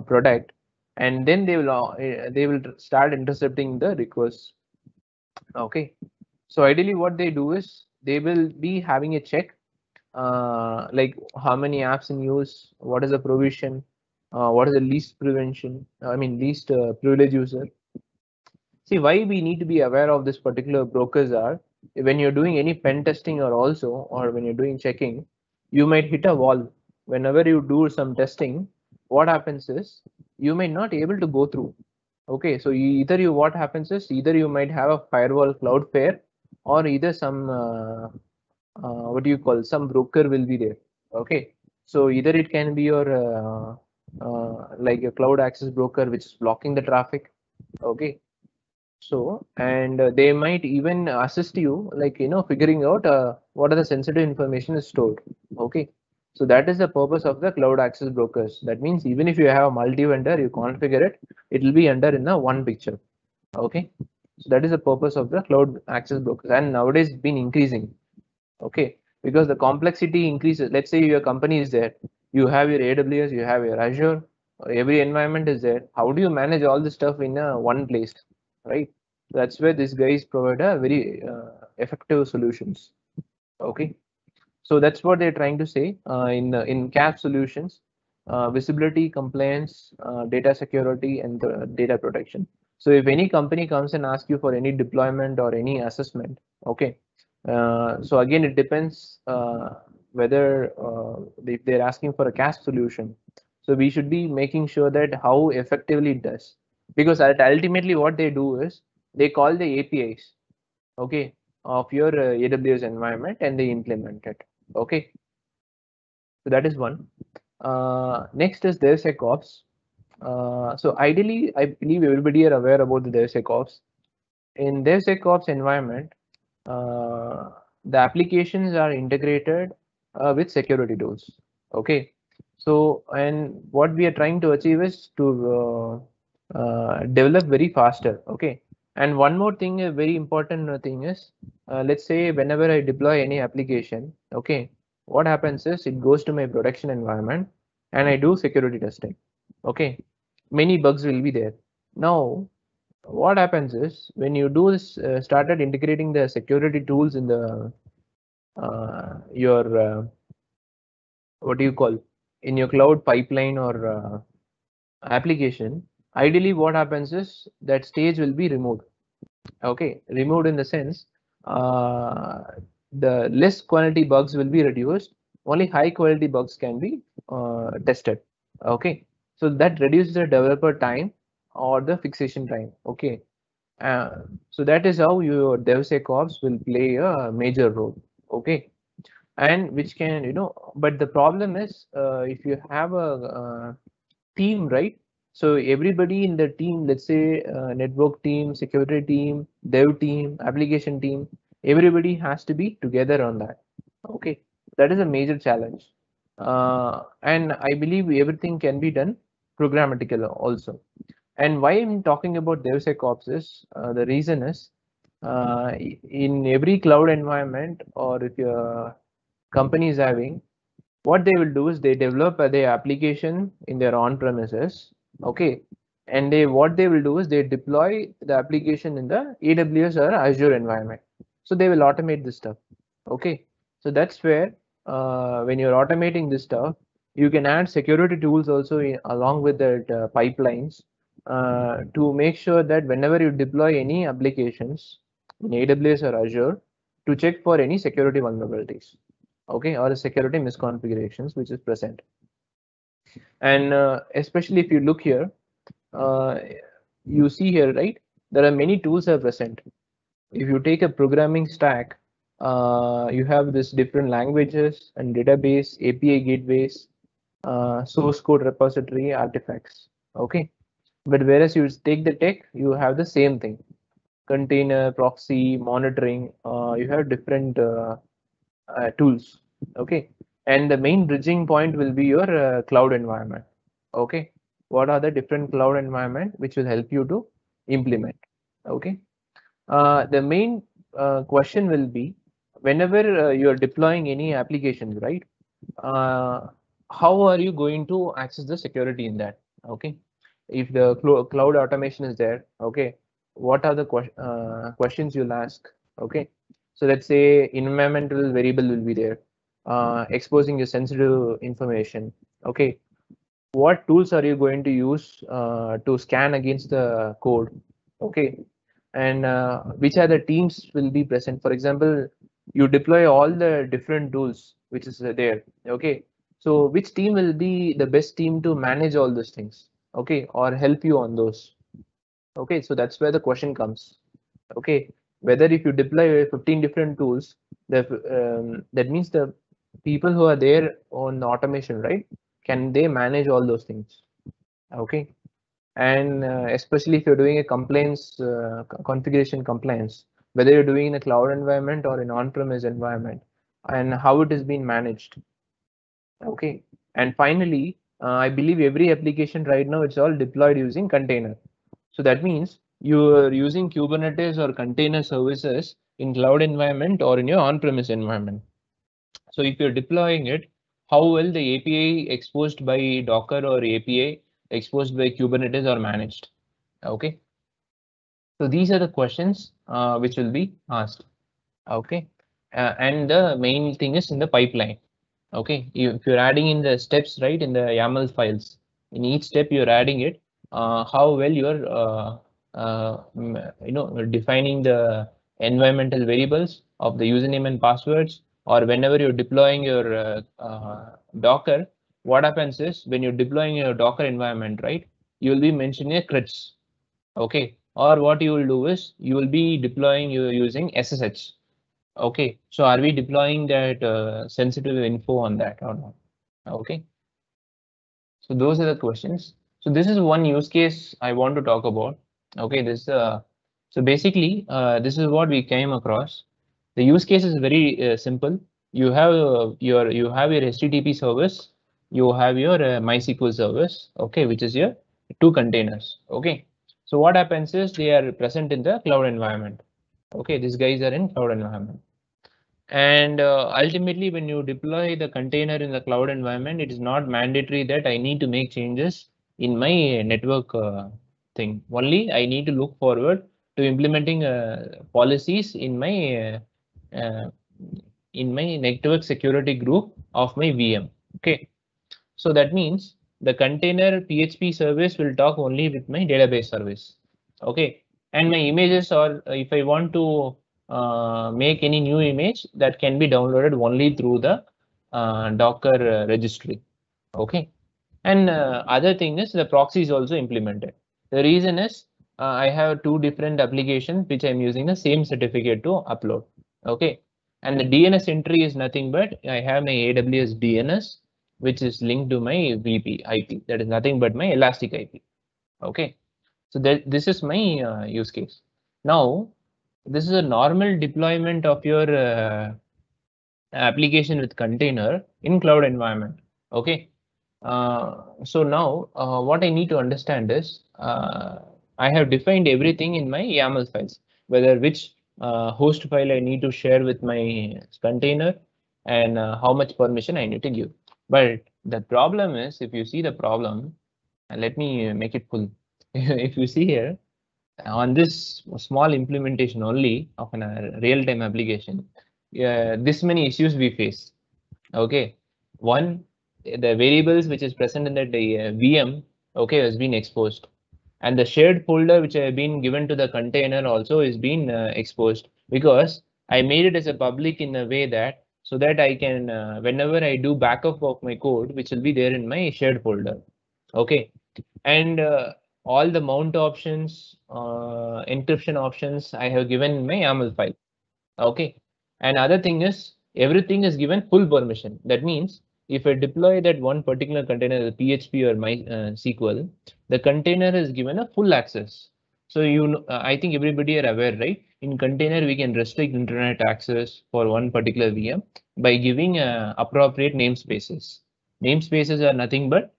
product, and then they will start intercepting the requests. Okay, so ideally what they do is they will be having a check like how many apps in use, what is the provision, what is the least prevention, I mean least privilege user. See, why we need to be aware of this particular brokers are, when you're doing any pen testing or when you're doing checking, you might hit a wall. Whenever you do some testing, what happens is you might not able to go through. Okay, so what happens is either you might have a firewall Cloudflare or either some what do you call, some broker will be there. Okay, so either it can be your like a cloud access broker which is blocking the traffic. Okay, so and they might even assist you, like figuring out what are the sensitive information is stored. Okay, so that is the purpose of the cloud access brokers. That means even if you have a multi-vendor, you configure it, it will be under in the one picture. Okay, so that is the purpose of the cloud access brokers, and nowadays it's been increasing. Okay, because the complexity increases. Let's say your company is there, you have your AWS, you have your Azure, every environment is there. How do you manage all this stuff in one place, right? That's where these guys provide a very effective solutions. Okay, so that's what they're trying to say in CAP solutions: visibility, compliance, data security, and data protection. So if any company comes and asks you for any deployment or any assessment, okay, so again it depends whether if they're asking for a CASP solution. So we should be making sure that how effectively it does, because ultimately what they do is they call the APIs, okay, of your AWS environment, and they implement it. Okay, so that is one. Next is DevSecOps. So ideally, I believe everybody are aware about the DevSecOps. In DevSecOps environment, the applications are integrated with security tools. Okay, so and what we are trying to achieve is to develop very faster. Okay, and one more thing, a very important thing is, let's say whenever I deploy any application, okay, what happens is it goes to my production environment and I do security testing. Okay, many bugs will be there. Now what happens is when you do this, started integrating the security tools in the your what do you call, in your cloud pipeline or application, ideally what happens is that stage will be removed. Okay, removed in the sense the less quality bugs will be reduced, only high quality bugs can be tested. Okay, so that reduces the developer time or the fixation time. Okay, so that is how your DevSecOps will play a major role. Okay, and which can but the problem is if you have a team, right? So everybody in the team, let's say network team, security team, dev team, application team, everybody has to be together on that. Okay, that is a major challenge. And I believe everything can be done programmatically also. And why I'm talking about DevSecOps is the reason is in every cloud environment, or if your company is having, what they will do is they develop their application in their on premises. Okay, and what they will do is they deploy the application in the AWS or Azure environment. So they will automate this stuff. Okay, so that's where when you're automating this stuff, you can add security tools also along with that pipelines to make sure that whenever you deploy any applications in AWS or Azure, to check for any security vulnerabilities, okay, or security misconfigurations which is present. And especially if you look here, you see here, right, there are many tools are present. If you take a programming stack, you have this different languages and database, API gateways, source code repository, artifacts. Okay, but whereas you take the tech, you have the same thing: container, proxy, monitoring. You have different tools. Okay, and the main bridging point will be your cloud environment. Okay, what are the different cloud environment which will help you to implement? Okay, the main question will be, whenever you are deploying any applications, right? How are you going to access the security in that? Okay, if the cloud automation is there, okay, what are the questions you'll ask? Okay, so let's say environmental variable will be there, exposing your sensitive information. Okay, what tools are you going to use to scan against the code? Okay, and which are the teams will be present? For example, you deploy all the different tools which is there. Okay, so which team will be the best team to manage all those things? Okay, or help you on those? Okay, so that's where the question comes. Okay, whether if you deploy 15 different tools, that means the people who are there on the automation, right, can they manage all those things? Okay, and especially if you're doing a compliance configuration compliance, whether you're doing in a cloud environment or in on-premise environment, and how it is being managed. Okay, and finally, I believe every application right now it's all deployed using container. So that means you're using Kubernetes or container services in cloud environment or in your on-premise environment. So if you're deploying it, how will the API exposed by Docker or API exposed by Kubernetes are managed? Okay. So these are the questions which will be asked. Okay. And the main thing is in the pipeline. Okay. If you're adding in the steps, right, in the YAML files, in each step you're adding it, how well you're defining the environmental variables of the username and passwords, or whenever you're deploying your Docker, what happens is when you're deploying your Docker environment, right, you will be mentioning a crits. Okay, or what you will do is you will be deploying you using SSH. Okay, so are we deploying that sensitive info on that or not? Okay, so those are the questions. So this is one use case I want to talk about. Okay, this so basically this is what we came across. The use case is very simple. You have your HTTP service, you have your MySQL service, okay, which is your two containers. Okay, so what happens is they are present in the cloud environment. Okay, these guys are in cloud environment. And ultimately, when you deploy the container in the cloud environment, it is not mandatory that I need to make changes in my network thing. Only I need to look forward to implementing policies in my network security group of my VM. Okay, so that means the container PHP service will talk only with my database service. Okay, and my images, or if I want to make any new image, that can be downloaded only through the Docker registry. Okay, and other thing is the proxy is also implemented. The reason is I have two different applications which I'm using the same certificate to upload. Okay, and the DNS entry is nothing but I have my AWS DNS which is linked to my VP IP. That is nothing but my Elastic IP. Okay, so this is my use case. Now, this is a normal deployment of your application with container in cloud environment. Okay, so now what I need to understand is I have defined everything in my YAML files, whether which host file I need to share with my container and how much permission I need to give. But the problem is, if you see the problem, and let me make it full. If you see here, on this small implementation only of a real-time application, this many issues we face. Okay, one, the variables which is present in that VM, okay, has been exposed, and the shared folder which have been given to the container also is been exposed, because I made it as a public in a way that so that I can whenever I do backup of my code, which will be there in my shared folder. Okay, and all the mount options, encryption options I have given in my YAML file. Okay, and other thing is everything is given full permission. That means if I deploy that one particular container, the PHP or MySQL, the container is given a full access. So I think everybody are aware, right? In container, we can restrict internet access for one particular VM by giving appropriate namespaces. Namespaces are nothing but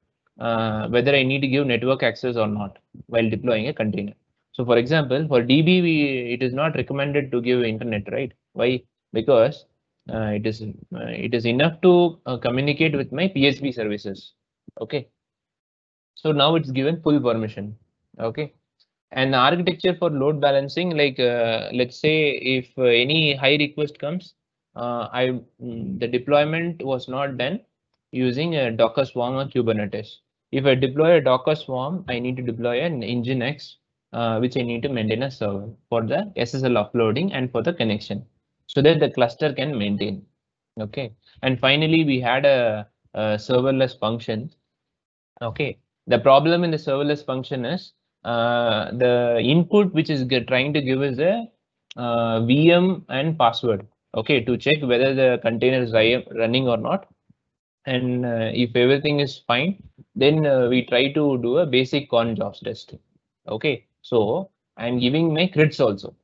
whether I need to give network access or not while deploying a container. So for example, for DB, it is not recommended to give internet, right? Why? Because it is enough to communicate with my PHP services. Okay. So now it's given full permission. Okay. And the architecture for load balancing, like let's say if any high request comes, the deployment was not done using a Docker Swarm or Kubernetes. If I deploy a Docker Swarm, I need to deploy an Nginx, which I need to maintain a server for the SSL uploading and for the connection, so that the cluster can maintain. Okay, and finally we had a serverless function. Okay, the problem in the serverless function is the input which is trying to give is a VM and password. Okay, to check whether the container is running or not. And if everything is fine, then we try to do a basic cron jobs test. Okay, so I'm giving my crits also.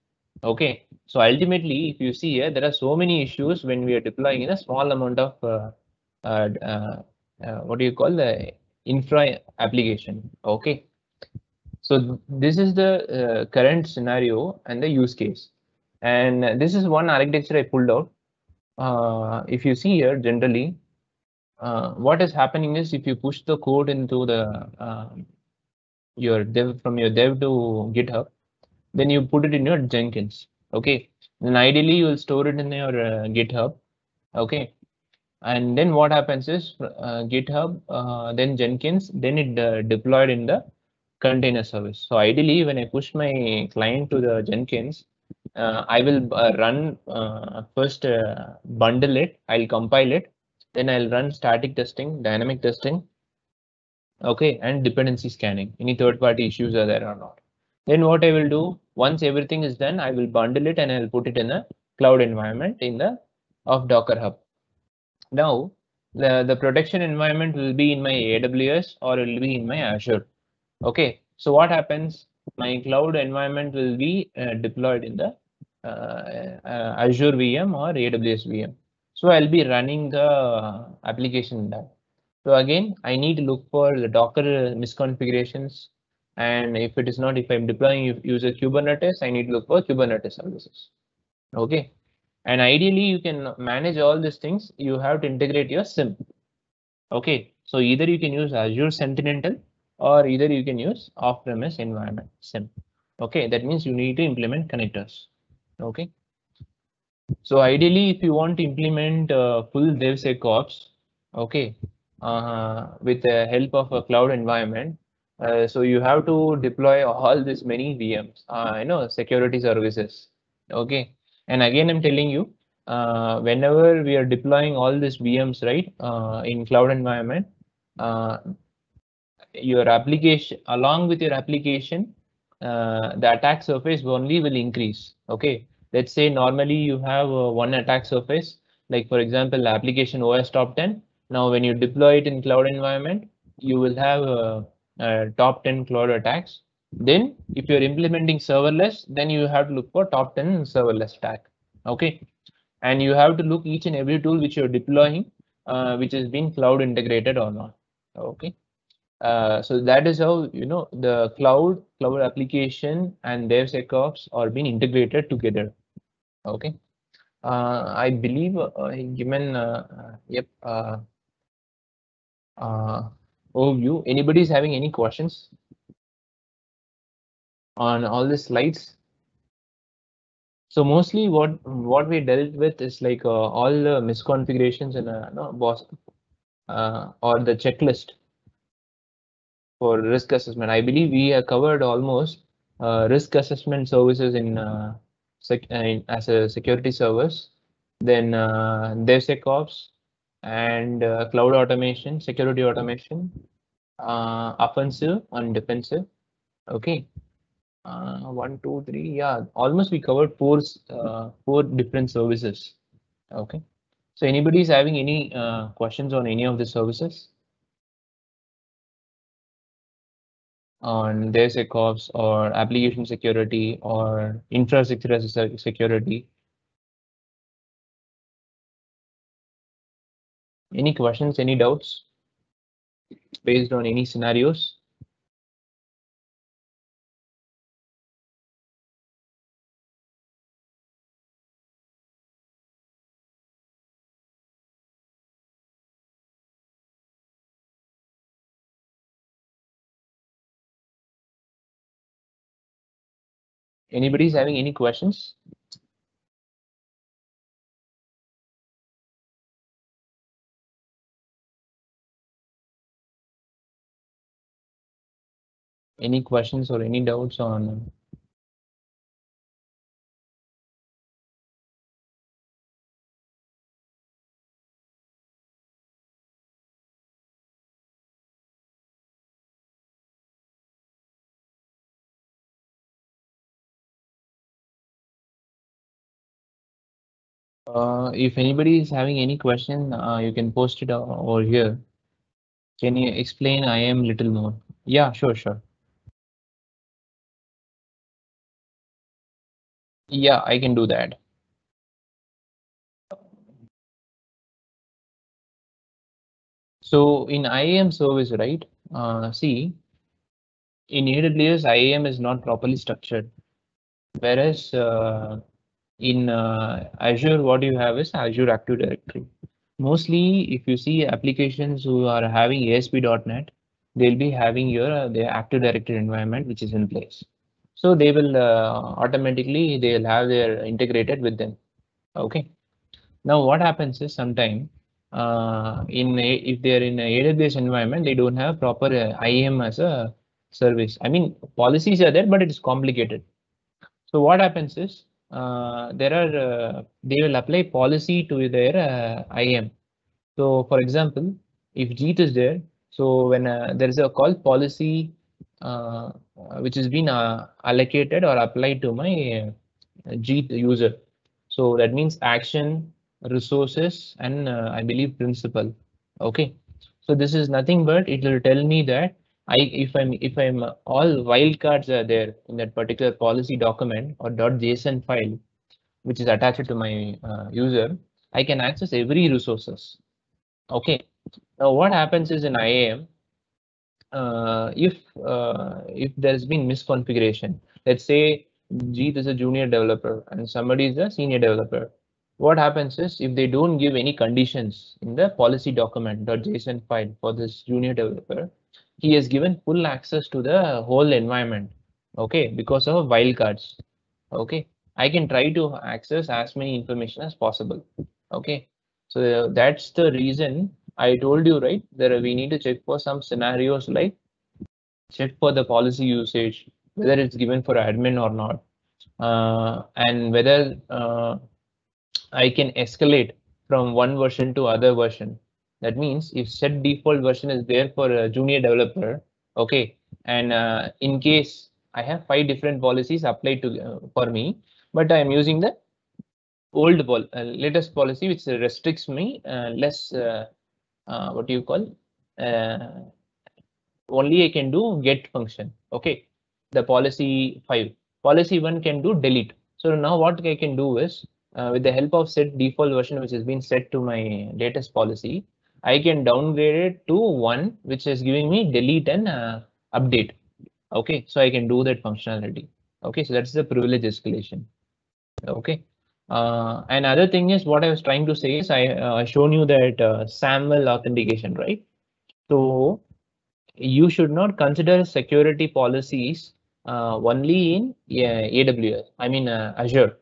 Okay, so ultimately, if you see here, there are so many issues when we are deploying in a small amount of what do you call the infra application. Okay, so this is the current scenario and the use case, and this is one architecture I pulled out. If you see here, generally, what is happening is if you push the code into the your dev from your dev to GitHub, then you put it in your Jenkins. Okay, then ideally you will store it in your GitHub. Okay, and then what happens is GitHub, then Jenkins, then it deployed in the container service. So ideally, when I push my client to the Jenkins, I will run first bundle it, I'll compile it, then I'll run static testing, dynamic testing, okay, and dependency scanning. Any third-party issues are there or not. Then what I will do, once everything is done, I will bundle it and I'll put it in a cloud environment in the of Docker Hub. Now, the production environment will be in my AWS or it will be in my Azure. Okay, so what happens? My cloud environment will be deployed in the Azure VM or AWS VM. So I'll be running the application there. So again, I need to look for the Docker misconfigurations. And if it is not, if I'm deploying user Kubernetes, I need to look for Kubernetes services. Okay. And ideally, you can manage all these things. You have to integrate your SIEM. Okay. So either you can use Azure Sentinel or either you can use off-premise environment SIEM. Okay. That means you need to implement connectors. Okay. So ideally, if you want to implement full DevSecOps, okay, with the help of a cloud environment, so you have to deploy all these many VMs, security services. Okay, and again, I'm telling you, whenever we are deploying all these VMs, right, in cloud environment, your application, along with your application, the attack surface only will increase. Okay, let's say normally you have one attack surface, like for example, application OS top 10. Now, when you deploy it in cloud environment, you will have top 10 cloud attacks. Then if you're implementing serverless, then you have to look for top 10 serverless stack. Okay. And you have to look each and every tool which you're deploying, which has been cloud integrated or not. Okay. So that is how, you know, the cloud application and DevSecOps are being integrated together. Okay. I believe given yep overview. Anybody is having any questions on all the slides? So mostly what we dealt with is like all the misconfigurations in a boss or the checklist for risk assessment. I believe we have covered almost risk assessment services in as a security service, then DevSecOps and cloud automation, security automation, offensive and defensive. Okay. 1, 2, 3. Yeah, almost we covered four different services. Okay. So anybody is having any questions on any of the services? On DevSecOps or application security or infrastructure as a security? Any questions, any doubts based on any scenarios? Anybody is having any questions? Any questions or any doubts on? If anybody is having any question, you can post it over here. Can you explain IAM little more? Yeah, sure. Yeah, I can do that. So in IAM service, right? See, in AWS, IAM is not properly structured. Whereas in Azure, what you have is Azure Active Directory. Mostly, if you see applications who are having ASP.NET, they'll be having their Active Directory environment, which is in place. So they will automatically they'll have their integrated with them. Okay. Now what happens is sometime if they're in a AWS environment, they don't have proper IAM as a service. I mean, policies are there, but it is complicated. So what happens is they will apply policy to their IAM. So for example, if Jeet is there, so when there is a call policy which has been allocated or applied to my Jeet user. So that means action, resources, and I believe principal. Okay. So this is nothing but it will tell me that if I'm all wildcards are there in that particular policy document or .json file, which is attached to my user, I can access every resources. Okay. Now what happens is in IAM, if there's been misconfiguration, let's say Jeet is a junior developer and somebody is a senior developer. What happens is if they don't give any conditions in the policy document .json file for this junior developer, he has given full access to the whole environment. Okay, because of wildcards. Okay, I can try to access as many information as possible. Okay, so that's the reason I told you, right? There we need to check for some scenarios like check for the policy usage, whether it's given for admin or not, and whether I can escalate from one version to other version. That means if set default version is there for a junior developer, okay, and in case I have 5 different policies applied to for me, but I am using the old latest policy which restricts me less what do you call only I can do get function. Okay, the policy 5. Policy 1 can do delete. So now what I can do is with the help of set default version which has been set to my latest policy, I can downgrade it to 1, which is giving me delete and update. Okay, so I can do that functionality. Okay, so that's the privilege escalation. Okay. Another thing is what I was trying to say is I shown you that SAML authentication, right? So you should not consider security policies only in AWS. I mean Azure.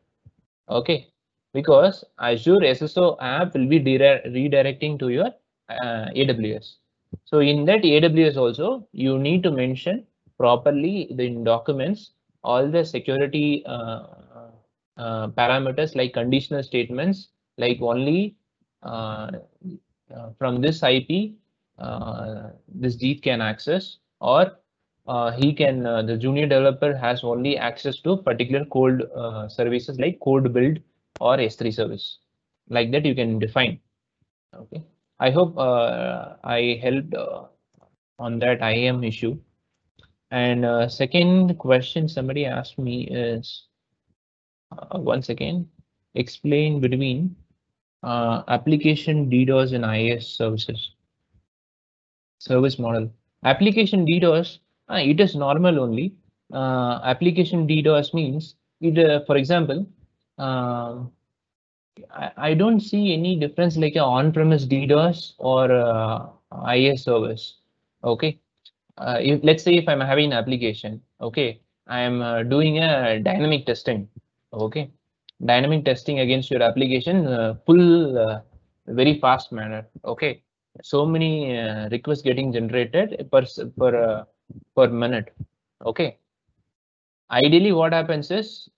Okay, because Azure SSO app will be redirecting to your AWS. So in that AWS also you need to mention properly in documents all the security parameters like conditional statements, like only from this IP this Jeet can access, or he can the junior developer has only access to particular code services like code build or S3 service. Like that you can define. Okay, I hope I helped on that IAM issue. And second question somebody asked me is once again, explain between application DDoS and IaaS services. Service model. Application DDoS, it is normal only. Application DDoS means, it, for example, I don't see any difference like a on-premise DDoS or IaaS service. Okay, if let's say if I'm having an application, okay, I am doing a dynamic testing. Okay, dynamic testing against your application, full very fast manner. Okay, so many requests getting generated per minute. Okay, ideally what happens is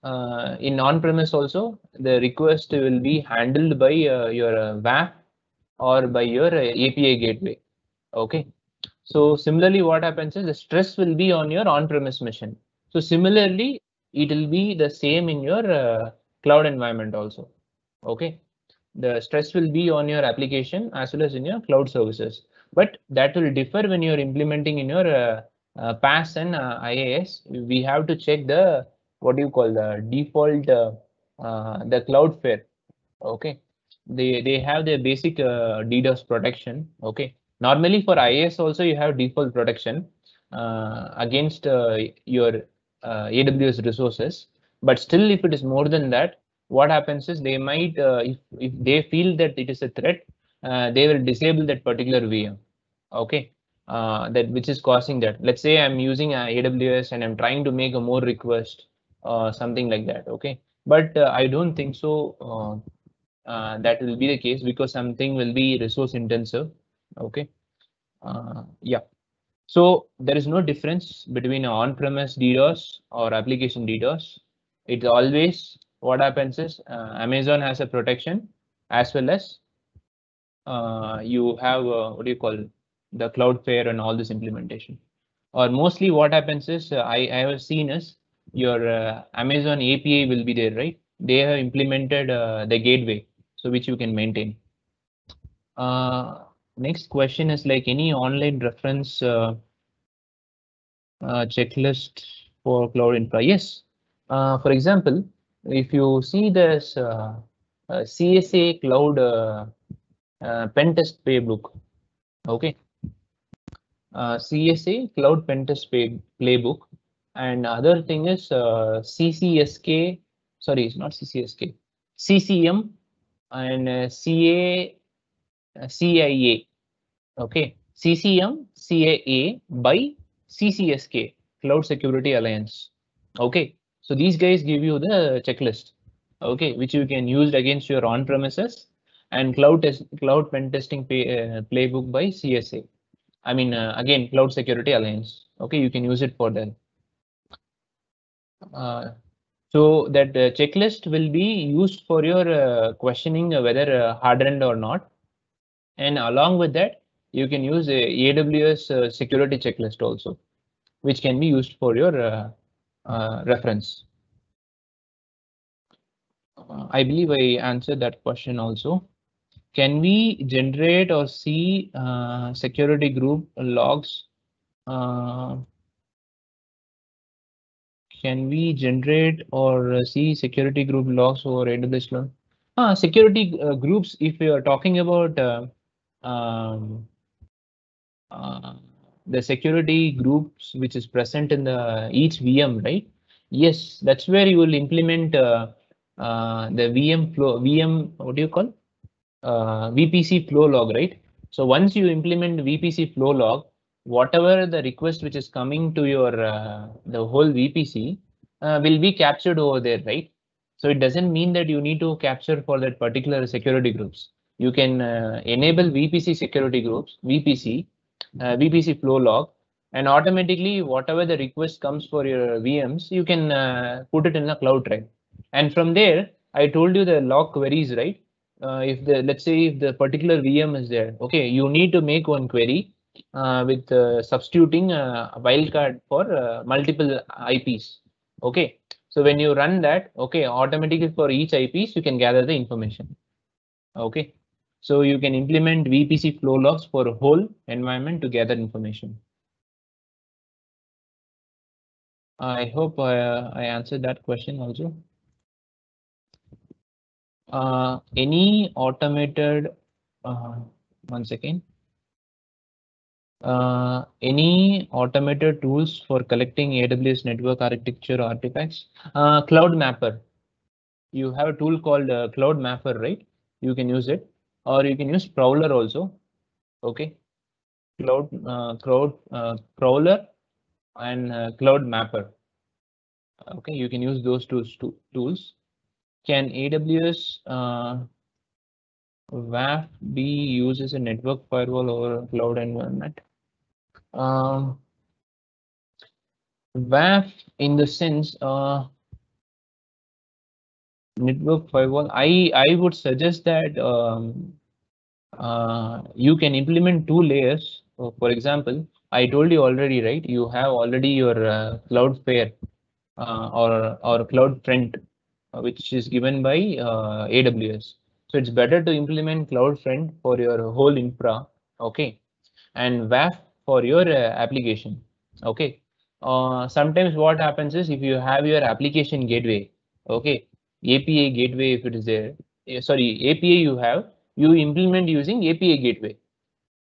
in on-premise also the request will be handled by your WAF or by your API gateway. Okay, so similarly what happens is the stress will be on your on-premise machine. So similarly it will be the same in your cloud environment also. Okay, the stress will be on your application as well as in your cloud services, but that will differ when you're implementing in your PaaS and IaaS. We have to check the what do you call the default the Cloudflare. Okay, they have their basic DDoS protection. Okay, normally for IaaS also you have default protection against your AWS resources, but still if it is more than that, what happens is they might if they feel that it is a threat, they will disable that particular VM. Okay, that which is causing that. Let's say I'm using AWS and I'm trying to make a more request, something like that. Okay, but I don't think so. That will be the case because something will be resource intensive. Okay, yeah. So there is no difference between on-premise DDoS or application DDoS. It's always what happens is Amazon has a protection as well as you have what do you call the Cloudflare and all this implementation. Or mostly what happens is I have seen is your Amazon API will be there, right? They have implemented the gateway, so which you can maintain. Next question is like any online reference checklist for cloud infra. Yes. For example, if you see this CSA cloud pen test playbook, okay. CSA cloud pen test playbook, and other thing is CCSK. Sorry, it's not CCSK. CCM and CIA. Okay, CCM CAA by CCSK, Cloud Security Alliance. Okay, so these guys give you the checklist, okay, which you can use against your on-premises, and cloud pen testing playbook by CSA. I mean, again, Cloud Security Alliance. Okay, you can use it for that. So that checklist will be used for your questioning whether hardened or not, and along with that, you can use a AWS security checklist also, which can be used for your reference. I believe I answered that question also. Can we generate or see security group logs Can we generate or see security group logs over AWS Cloud? Security groups, if you are talking about um, uh, the security groups which is present in the each VM, right? Yes, that's where you will implement the VM flow, what do you call? VPC flow log, right? So once you implement VPC flow log, whatever the request which is coming to your the whole VPC will be captured over there, right? So it doesn't mean that you need to capture for that particular security groups. You can enable VPC security groups, VPC flow log, and automatically whatever the request comes for your VMs, you can put it in the CloudTrail. And from there, I told you the log queries, right? If the, let's say if the particular VM is there, okay, you need to make one query with substituting wildcard for multiple IPs. Okay, so when you run that, okay, automatically for each IPs you can gather the information. Okay, so you can implement VPC flow logs for a whole environment to gather information. I hope I answered that question also. Any automated, one second. Any automated tools for collecting AWS network architecture artifacts? Cloud Mapper. You have a tool called Cloud Mapper, right? You can use it, or you can use Prowler also. Okay, Prowler and Cloud Mapper. Okay, you can use those tools. Can AWS WAF be used as a network firewall over a cloud environment? WAF in the sense network firewall, I would suggest that you can implement two layers. For example, I told you already, right? You have already your Cloudflare or CloudFront, which is given by AWS. So it's better to implement CloudFront for your whole infra, okay, and WAF for your application, okay. Sometimes what happens is if you have your application gateway, okay, API gateway, if it is there, sorry, API you implement using API gateway,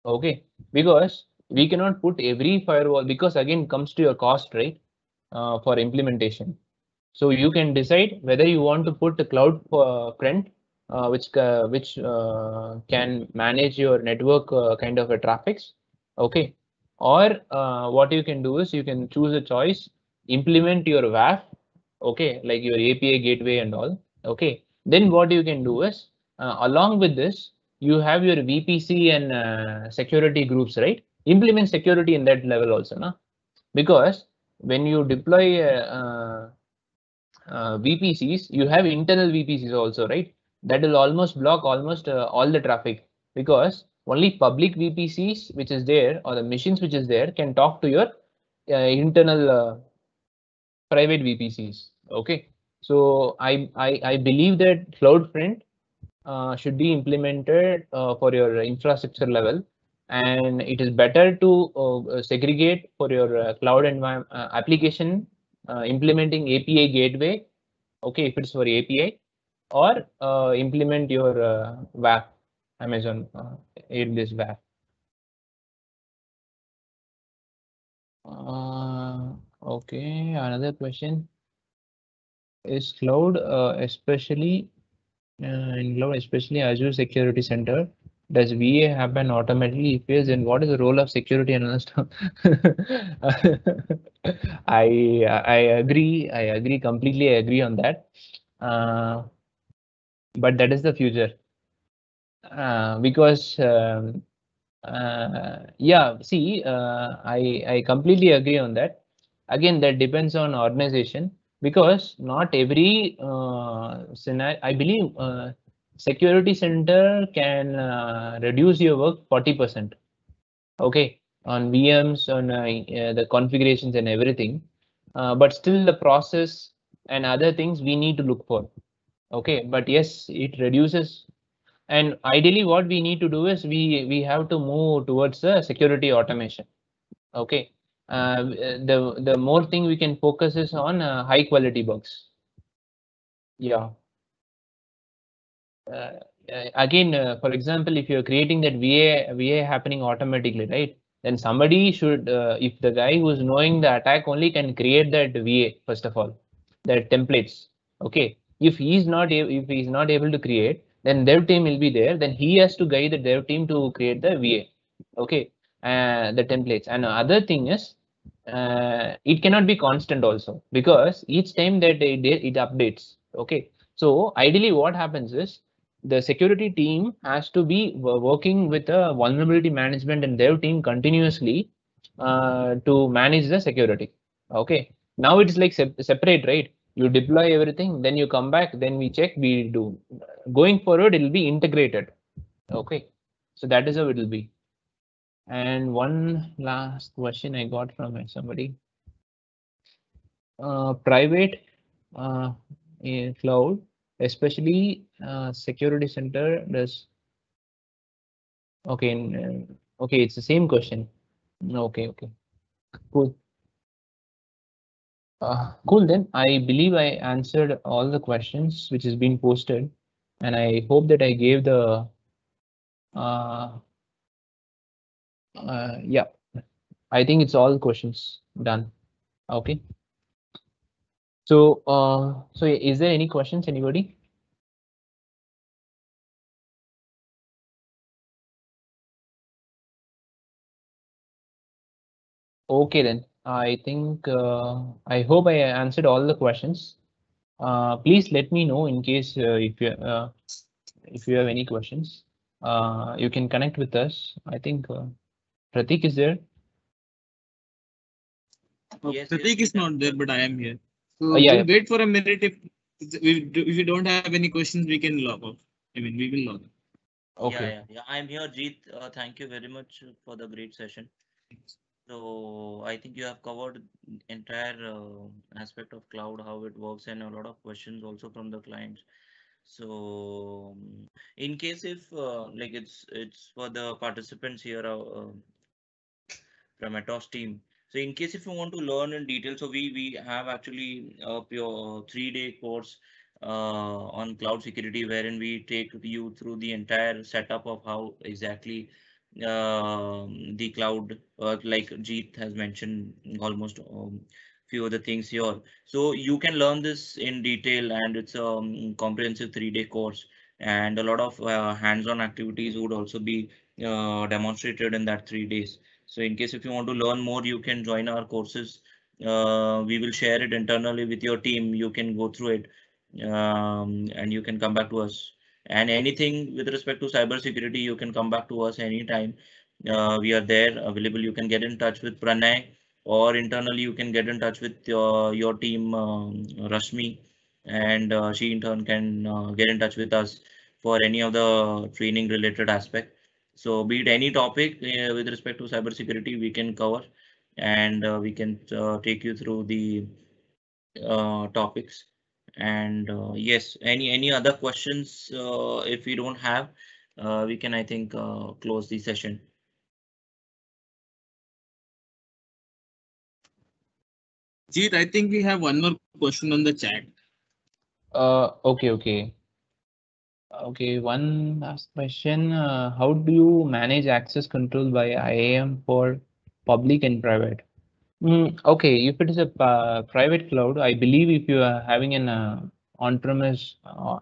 okay, because we cannot put every firewall, because again comes to your cost, right, for implementation. So you can decide whether you want to put a CloudFront, which can manage your network kind of a traffics, okay, or what you can do is you can choose a choice, implement your WAF, okay, like your API gateway and all, okay. Then what you can do is along with this, you have your VPC and security groups, right? Implement security in that level also, na? Because when you deploy VPCs, you have internal VPCs also, right? That will almost block almost all the traffic, because only public VPCs which is there, or the machines which is there, can talk to your internal private VPCs. Okay, so I believe that CloudFront should be implemented for your infrastructure level, and it is better to segregate for your cloud environment application implementing API gateway, okay, if it's for API, or implement your WAF, Amazon AWS WAF. Okay, another question. Is cloud especially in cloud, especially Azure Security Center, does VA happen automatically? If yes, then what is the role of security analyst? I agree completely. I agree on that. But that is the future, because yeah, see, I completely agree on that. Again, that depends on organization, because not every scenario, I believe security center can reduce your work 40%, okay, on VMs, on the configurations and everything, but still the process and other things we need to look for, okay. But yes, it reduces, and ideally what we need to do is we have to move towards the security automation, Okay. The more thing we can focus is on high quality bugs. Yeah. Again, for example, if you're creating that VA happening automatically, right? Then somebody should, if the guy who's knowing the attack only can create that VA first of all, the templates. Okay. If he's not able to create, then dev team will be there. Then he has to guide the dev team to create the VA. Okay. The templates. And other thing is, it cannot be constant also, because each time that it updates. Okay. So ideally, what happens is, the security team has to be working with a vulnerability management and dev team continuously to manage the security. Okay. Now it's like separate, right? You deploy everything, then you come back, then we check, we do. Going forward, it will be integrated. Okay. So that is how it will be. And one last question I got from somebody. Private cloud, especially security center, does. Okay, okay, it's the same question. Okay, okay, cool. Cool, then I believe I answered all the questions which has been posted, and I hope that I gave the yeah, I think it's all questions done. Okay. So so is there any questions, anybody? Okay, then I think I hope I answered all the questions. Please let me know in case if you have any questions. You can connect with us. I think Pratik is there. Yes, Pratik yes, is not there, but I am here. So Yeah, we'll wait for a minute. If we don't have any questions, we can log off. I mean, we will log off. okay. Yeah. I'm here, Jeet. Thank you very much for the great session. So I think you have covered entire aspect of cloud, how it works, and a lot of questions also from the clients. So in case if like it's for the participants here from Atos team. So in case if you want to learn in detail, so we have actually a pure 3-day course on cloud security, wherein we take you through the entire setup of how exactly the cloud, like Jeet has mentioned almost few of the things here. So you can learn this in detail, and it's a comprehensive 3-day course, and a lot of hands-on activities would also be demonstrated in that 3 days. So in case if you want to learn more, you can join our courses. We will share it internally with your team. You can go through it, and you can come back to us. And anything with respect to cybersecurity, you can come back to us anytime. We are there available. You can get in touch with Pranay, or internally you can get in touch with your team, Rashmi, and she in turn can get in touch with us for any of the training related aspect. So be it any topic with respect to cybersecurity, we can cover, and we can take you through the topics. And yes, any other questions? If we don't have, we can, I think, close the session. Jeet, I think we have one more question on the chat. Okay, okay. Okay, one last question. How do you manage access control by IAM for public and private? Okay, if it is a private cloud, I believe if you are having an on-premise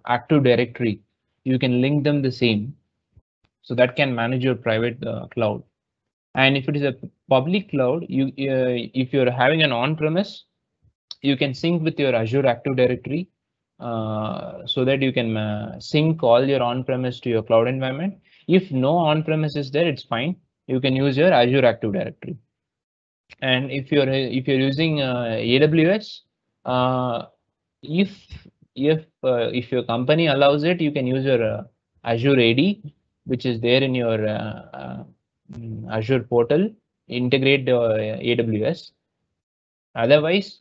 Active Directory, you can link them the same. So that can manage your private cloud. And if it is a public cloud, if you're having an on-premise, you can sync with your Azure Active Directory so that you can sync all your on-premise to your cloud environment. If no on-premise is there, it's fine. You can use your Azure Active Directory. And if you're using AWS, if your company allows it, you can use your Azure AD, which is there in your Azure portal. Integrate AWS. Otherwise,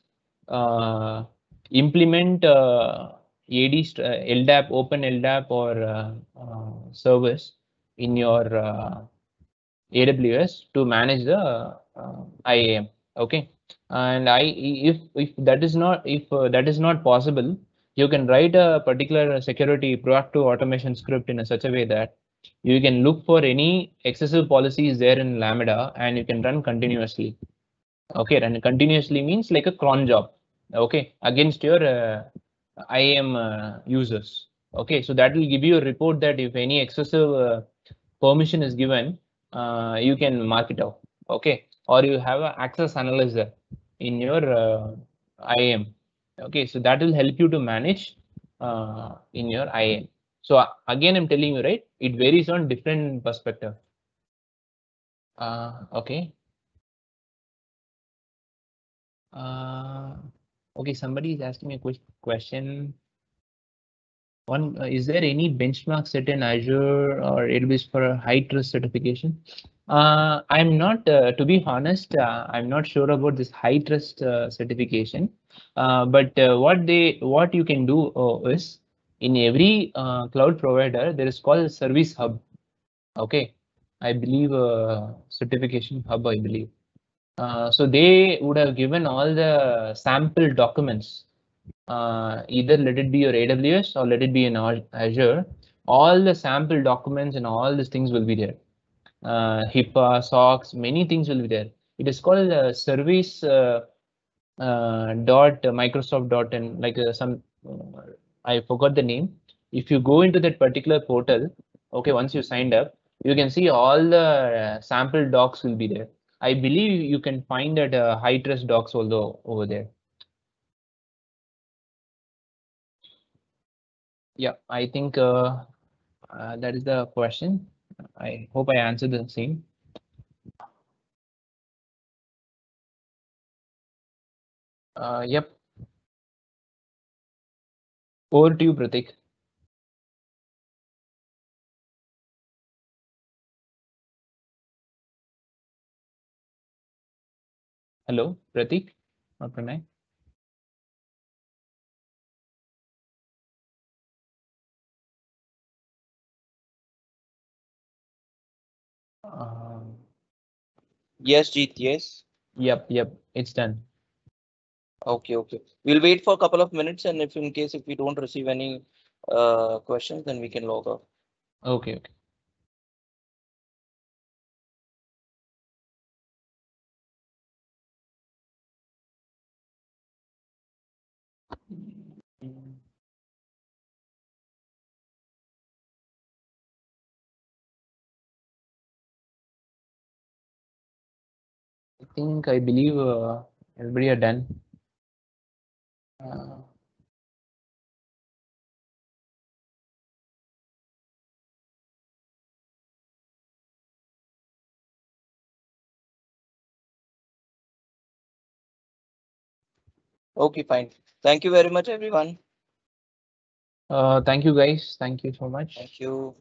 implement LDAP, Open LDAP or service in your AWS to manage the IAM. Okay, and if that is not that is not possible, you can write a particular security proactive automation script in such a way that you can look for any excessive policies there in Lambda and you can run continuously. Okay, and continuously means like a cron job. Okay, against your IAM users. Okay, so that will give you a report that if any excessive permission is given, you can mark it out. Okay, or you have an access analyzer in your IAM. Okay, so that will help you to manage in your IAM. So again, I'm telling you, right? It varies on different perspective. Okay. Okay, somebody is asking me a quick question. One, is there any benchmark set in Azure or AWS for a HITRUST certification? I'm not, to be honest, I'm not sure about this HITRUST certification. But what you can do is in every cloud provider there is called a service hub. Okay, I believe certification hub, I believe. So they would have given all the sample documents, either let it be your AWS or let it be in Azure. All the sample documents and all these things will be there. HIPAA, SOX, many things will be there. It is called service dot Microsoft dot and like some I forgot the name. If you go into that particular portal, okay, once you signed up, you can see all the sample docs will be there. I believe you can find that HITRUST docs also over there. Yeah, I think that is the question. I hope I answered the same. Yep. Over to you, Pratik. Hello, Pratik or Pranay? Yes, Jeet, yes. Yep, it's done. Okay. We'll wait for a couple of minutes, and if in case if we don't receive any questions, then we can log off. Okay. I believe everybody are done. Okay, fine. Thank you very much, everyone. Thank you, guys. Thank you so much. Thank you.